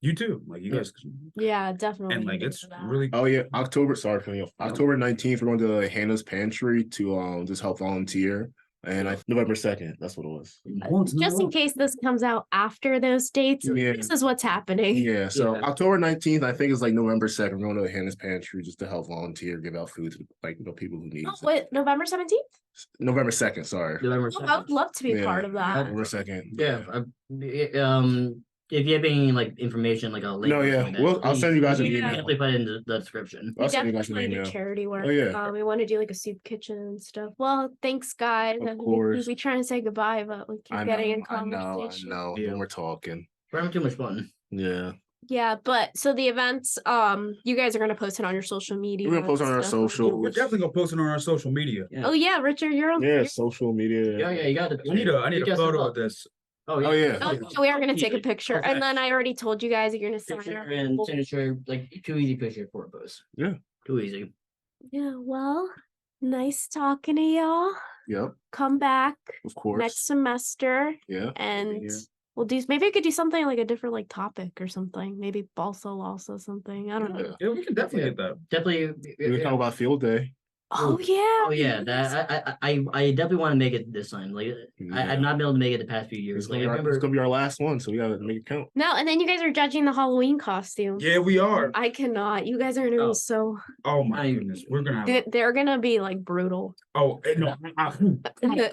[SPEAKER 5] you too. Like you guys,
[SPEAKER 3] Yeah, definitely.
[SPEAKER 5] and like
[SPEAKER 3] need to
[SPEAKER 5] it's
[SPEAKER 3] do that.
[SPEAKER 5] really
[SPEAKER 1] Oh yeah, Sorry for me. October 19th, we're going to Hannah's Pantry to just help volunteer. And November 2nd, that's what it was.
[SPEAKER 3] Just in case this comes out after those dates,
[SPEAKER 1] Yeah.
[SPEAKER 3] this is what's happening.
[SPEAKER 1] Yeah, so
[SPEAKER 2] Yeah.
[SPEAKER 1] October 19th, I think it's like November 2nd. We're going to Hannah's Pantry just to help volunteer, give out food to people who need
[SPEAKER 3] Oh,
[SPEAKER 1] it.
[SPEAKER 3] wait, November 17th?
[SPEAKER 1] November 2nd, sorry.
[SPEAKER 2] November
[SPEAKER 3] Oh, I would
[SPEAKER 2] 2nd.
[SPEAKER 3] love to be
[SPEAKER 1] Yeah.
[SPEAKER 3] part of that.
[SPEAKER 1] November 2nd.
[SPEAKER 2] Yeah. If you have any like information, like a link.
[SPEAKER 1] No,
[SPEAKER 2] or
[SPEAKER 1] yeah.
[SPEAKER 2] something like that,
[SPEAKER 1] I'll send you guys an
[SPEAKER 3] Yeah.
[SPEAKER 1] email.
[SPEAKER 2] Definitely put it in the description.
[SPEAKER 1] I'll
[SPEAKER 3] We
[SPEAKER 1] send you
[SPEAKER 3] definitely
[SPEAKER 1] guys an
[SPEAKER 3] want to do
[SPEAKER 1] email.
[SPEAKER 3] charity work.
[SPEAKER 1] Oh, yeah.
[SPEAKER 3] We want to do like a soup kitchen and stuff. Well, thanks, guys.
[SPEAKER 1] Of
[SPEAKER 3] I mean,
[SPEAKER 1] course.
[SPEAKER 3] we trying to say goodbye, but we keep getting in conversation.
[SPEAKER 1] I know.
[SPEAKER 5] Yeah.
[SPEAKER 1] When we're talking.
[SPEAKER 2] We're having too much fun.
[SPEAKER 1] Yeah.
[SPEAKER 3] Yeah, but so the events, you guys are gonna post it on your social media.
[SPEAKER 1] We're gonna post it on our
[SPEAKER 3] stuff.
[SPEAKER 1] social.
[SPEAKER 5] we're definitely gonna post it on our social media.
[SPEAKER 2] Yeah.
[SPEAKER 3] Oh yeah, Richard, you're on.
[SPEAKER 1] Yeah, social media.
[SPEAKER 2] Yeah, you got it.
[SPEAKER 5] I need a photo of this.
[SPEAKER 2] Oh
[SPEAKER 1] Oh, yeah.
[SPEAKER 3] Oh, yeah, we are gonna take a picture,
[SPEAKER 2] Okay.
[SPEAKER 3] and then I already told you guys you're gonna sign
[SPEAKER 2] Picture
[SPEAKER 3] our.
[SPEAKER 2] and signature, like too easy picture for a post.
[SPEAKER 1] Yeah.
[SPEAKER 2] Too easy.
[SPEAKER 3] Yeah, well, nice talking to y'all.
[SPEAKER 1] Yep,
[SPEAKER 3] Come back
[SPEAKER 1] of course.
[SPEAKER 3] next semester,
[SPEAKER 1] Yeah.
[SPEAKER 3] and
[SPEAKER 1] Yeah.
[SPEAKER 3] we'll do. Maybe we could do something like a different like topic or something. Maybe BLSA, LALSA, something. I don't know.
[SPEAKER 5] Yeah, we can definitely get that.
[SPEAKER 2] Definitely.
[SPEAKER 1] We talk about field day.
[SPEAKER 3] Oh yeah.
[SPEAKER 2] Oh yeah, that I definitely want to make it this time. Like I've not been able to make it the past few years.
[SPEAKER 1] It's
[SPEAKER 2] Like I
[SPEAKER 1] gonna,
[SPEAKER 2] remember.
[SPEAKER 1] be our last one, so we gotta make it count.
[SPEAKER 3] No, and then you guys are judging the Halloween costume.
[SPEAKER 5] Yeah, we are.
[SPEAKER 3] I cannot. You guys are gonna
[SPEAKER 2] Oh.
[SPEAKER 3] be so.
[SPEAKER 5] Oh my goodness, we're gonna have.
[SPEAKER 3] They're gonna be like brutal.
[SPEAKER 5] Oh no,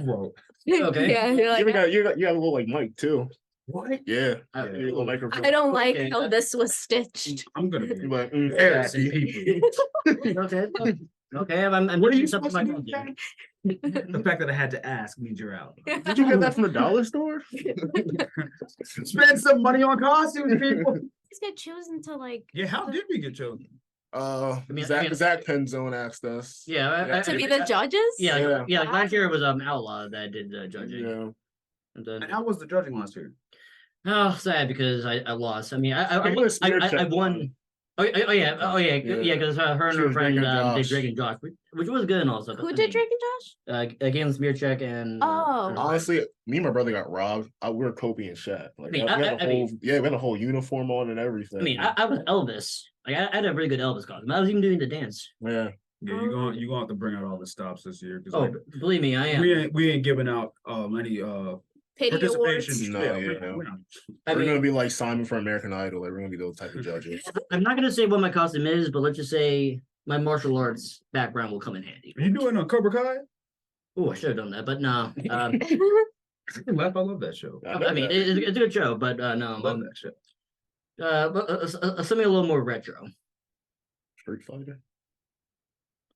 [SPEAKER 5] bro.
[SPEAKER 2] Okay.
[SPEAKER 3] Yeah, you're like,
[SPEAKER 1] you got a little like mic too.
[SPEAKER 5] What?
[SPEAKER 1] Yeah.
[SPEAKER 2] I-
[SPEAKER 1] Your little microphone.
[SPEAKER 3] I don't like
[SPEAKER 2] Okay,
[SPEAKER 3] how this was stitched.
[SPEAKER 5] I'm gonna be
[SPEAKER 1] You're like,
[SPEAKER 5] embarrassing people.
[SPEAKER 2] Okay. Okay. I'm
[SPEAKER 5] What are you
[SPEAKER 2] doing something
[SPEAKER 5] supposed to
[SPEAKER 2] like
[SPEAKER 5] do?
[SPEAKER 2] that.
[SPEAKER 5] The fact that I had to ask means you're out.
[SPEAKER 1] Did you get that from the dollar store?
[SPEAKER 5] Spend some money on costumes, people.
[SPEAKER 3] Just get chosen to like
[SPEAKER 5] Yeah, how did we get chosen?
[SPEAKER 2] mean-
[SPEAKER 1] Zach Penzone asked us.
[SPEAKER 2] Yeah.
[SPEAKER 3] to be the judges.
[SPEAKER 2] Yeah.
[SPEAKER 1] Yeah.
[SPEAKER 2] Yeah. Like last year it was Outlaw that did the judging.
[SPEAKER 1] Yeah.
[SPEAKER 2] And then,
[SPEAKER 5] And how was the judging last year?
[SPEAKER 2] oh, sad because I lost. I mean, I
[SPEAKER 1] It was Smear Check
[SPEAKER 2] won.
[SPEAKER 1] won.
[SPEAKER 2] Oh yeah,
[SPEAKER 1] Yeah.
[SPEAKER 2] because her and
[SPEAKER 1] She
[SPEAKER 2] her
[SPEAKER 1] was
[SPEAKER 2] friend
[SPEAKER 1] Drake and
[SPEAKER 2] did
[SPEAKER 1] Josh.
[SPEAKER 2] Drake and Josh, which was good and all stuff.
[SPEAKER 3] Who did Drake and Josh?
[SPEAKER 2] Again, Smear Check and
[SPEAKER 3] Oh.
[SPEAKER 1] Honestly, me and my brother got robbed. We were Kobe and Shaq. Like,
[SPEAKER 2] mean,
[SPEAKER 1] we had
[SPEAKER 2] I mean-
[SPEAKER 1] we had a whole uniform on and everything.
[SPEAKER 2] I mean, I was Elvis. Like I had a really good Elvis costume. I was even doing the dance.
[SPEAKER 1] yeah.
[SPEAKER 5] Yeah, you're gonna have to bring out all the stops this year because
[SPEAKER 2] Oh, believe me, I am.
[SPEAKER 5] we ain't giving out any
[SPEAKER 3] Pity
[SPEAKER 5] participation.
[SPEAKER 3] awards.
[SPEAKER 1] No, yeah.
[SPEAKER 5] we're not.
[SPEAKER 2] I
[SPEAKER 1] We're
[SPEAKER 2] mean,
[SPEAKER 1] gonna be like Simon from American Idol. Like, we're gonna be those type of judges.
[SPEAKER 2] I'm not gonna say what my costume is, but let's just say my martial arts background will come in handy.
[SPEAKER 5] Are you doing a Cobra Kai?
[SPEAKER 2] Oh, I should have done that, but no.
[SPEAKER 5] I love that show.
[SPEAKER 2] I mean, it's a good show, but no.
[SPEAKER 5] I love that show.
[SPEAKER 2] Something a little more retro.
[SPEAKER 1] Street Fighter.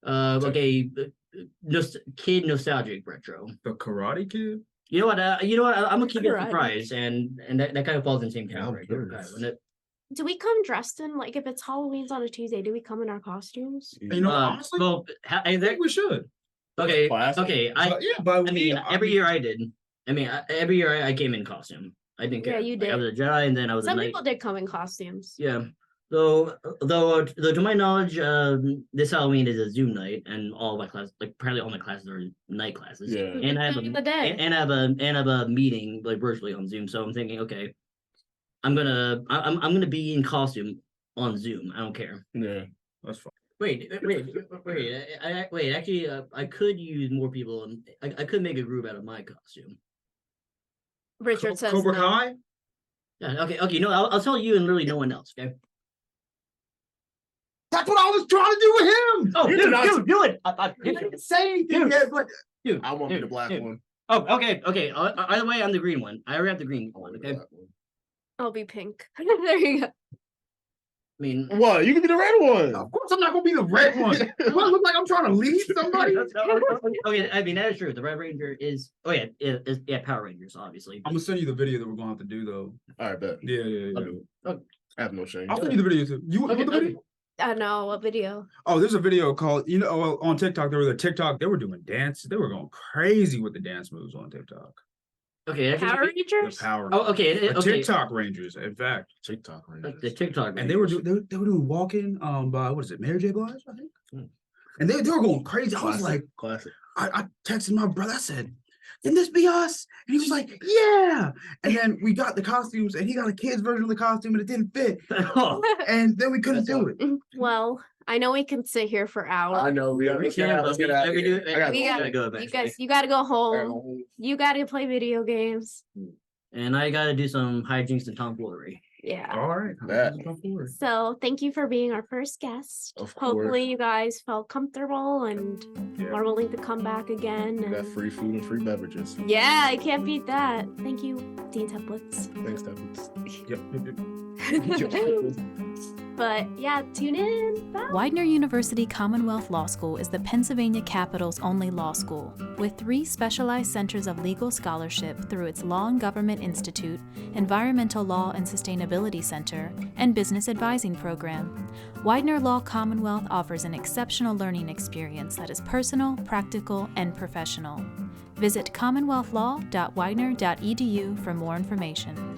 [SPEAKER 2] Okay, just kid nostalgic retro.
[SPEAKER 5] The Karate Kid.
[SPEAKER 2] You know what? I'm gonna keep it a
[SPEAKER 3] Karate.
[SPEAKER 2] surprise, and that kind of falls in the same
[SPEAKER 1] Yeah, I'm
[SPEAKER 2] category.
[SPEAKER 1] curious.
[SPEAKER 2] Wouldn't it?
[SPEAKER 3] Do we come dressed in like if it's Halloween's on a Tuesday? Do we come in our costumes?
[SPEAKER 5] You know, honestly,
[SPEAKER 2] Well,
[SPEAKER 5] I think we should.
[SPEAKER 2] okay,
[SPEAKER 1] Classic.
[SPEAKER 2] okay.
[SPEAKER 5] But
[SPEAKER 2] I mean, every year I did. I mean, every year I came in costume. I didn't care.
[SPEAKER 3] Yeah, you
[SPEAKER 2] Like, I
[SPEAKER 3] did.
[SPEAKER 2] was a Jedi, and then I was a
[SPEAKER 3] Some
[SPEAKER 2] knight.
[SPEAKER 3] people did come in costumes.
[SPEAKER 2] Yeah. Though to my knowledge, this Halloween is a Zoom night, and all my class, like probably all my classes are night classes.
[SPEAKER 1] Yeah.
[SPEAKER 2] And I have
[SPEAKER 3] In the day.
[SPEAKER 2] and I have a meeting like virtually on Zoom. So I'm thinking, okay, I'm gonna be in costume on Zoom. I don't care.
[SPEAKER 1] Yeah.
[SPEAKER 5] That's fine.
[SPEAKER 2] Wait. Actually, I could use more people, and I could make a group out of my costume.
[SPEAKER 3] Richard says
[SPEAKER 5] Cobra
[SPEAKER 3] no.
[SPEAKER 5] Kai.
[SPEAKER 2] Yeah. Okay. No, I'll tell you and literally no one else. Okay.
[SPEAKER 5] That's what I was trying to do with him.
[SPEAKER 2] Oh,
[SPEAKER 1] You
[SPEAKER 2] dude,
[SPEAKER 1] did not-
[SPEAKER 2] do it.
[SPEAKER 5] I didn't say anything
[SPEAKER 2] Dude.
[SPEAKER 5] yet, but
[SPEAKER 2] Dude,
[SPEAKER 1] I want
[SPEAKER 2] dude,
[SPEAKER 1] the black
[SPEAKER 2] dude.
[SPEAKER 1] one.
[SPEAKER 2] Oh, okay. Either way, I'm the green one. I already have the green one. Okay. I
[SPEAKER 3] I'll be pink. There you go.
[SPEAKER 2] mean,
[SPEAKER 1] What? You can be the red one.
[SPEAKER 5] of course I'm not gonna be the red one. Do I look like I'm trying to lead somebody?
[SPEAKER 2] okay. I mean, that is true. The Red Ranger is. Oh yeah, yeah. Power Rangers, obviously.
[SPEAKER 5] I'm gonna send you the video that we're gonna have to do though.
[SPEAKER 1] All right, bet.
[SPEAKER 5] Yeah.
[SPEAKER 1] I have no shame.
[SPEAKER 5] I'll send you the video too. You want the
[SPEAKER 2] Okay.
[SPEAKER 5] video?
[SPEAKER 3] I know what video.
[SPEAKER 5] Oh, there's a video called, on TikTok, they were doing dance. They were going crazy with the dance moves on TikTok.
[SPEAKER 2] Okay,
[SPEAKER 3] Power
[SPEAKER 5] The
[SPEAKER 3] Rangers.
[SPEAKER 5] power.
[SPEAKER 2] Oh, okay.
[SPEAKER 5] The TikTok Rangers, in fact.
[SPEAKER 1] TikTok, right?
[SPEAKER 2] The TikTok,
[SPEAKER 5] And they were doing walking by, what is it, Mary J. Blige, I think. And they were going crazy. I was like,
[SPEAKER 1] classic.
[SPEAKER 5] I texted my brother. I said, "Can this be us?" And he was like, "Yeah." And then we got the costumes, and he got a kid's version of the costume, and it didn't fit. And then we couldn't do it.
[SPEAKER 3] Well, I know we can sit here for hours.
[SPEAKER 1] I know we
[SPEAKER 2] can,
[SPEAKER 1] let's get out of here.
[SPEAKER 3] You gotta go home. You gotta play video games.
[SPEAKER 2] And I gotta do some hijinks and tomfoolery.
[SPEAKER 3] Yeah.
[SPEAKER 5] All right.
[SPEAKER 3] So thank you for being our first guest.
[SPEAKER 1] Of course.
[SPEAKER 3] Hopefully you guys felt comfortable and are willing to come back again.
[SPEAKER 1] We got free food and free beverages.
[SPEAKER 3] Yeah, I can't beat that. Thank you, Dean Templates.
[SPEAKER 1] Thanks, Templates.
[SPEAKER 3] But yeah, tune in. Bye.
[SPEAKER 4] Widener University Commonwealth Law School is the Pennsylvania capital's only law school, with 3 specialized centers of legal scholarship through its Law and Government Institute, Environmental Law and Sustainability Center, and Business Advising Program. Widener Law Commonwealth offers an exceptional learning experience that is personal, practical, and professional. Visit commonwealthlaw.widener.edu for more information.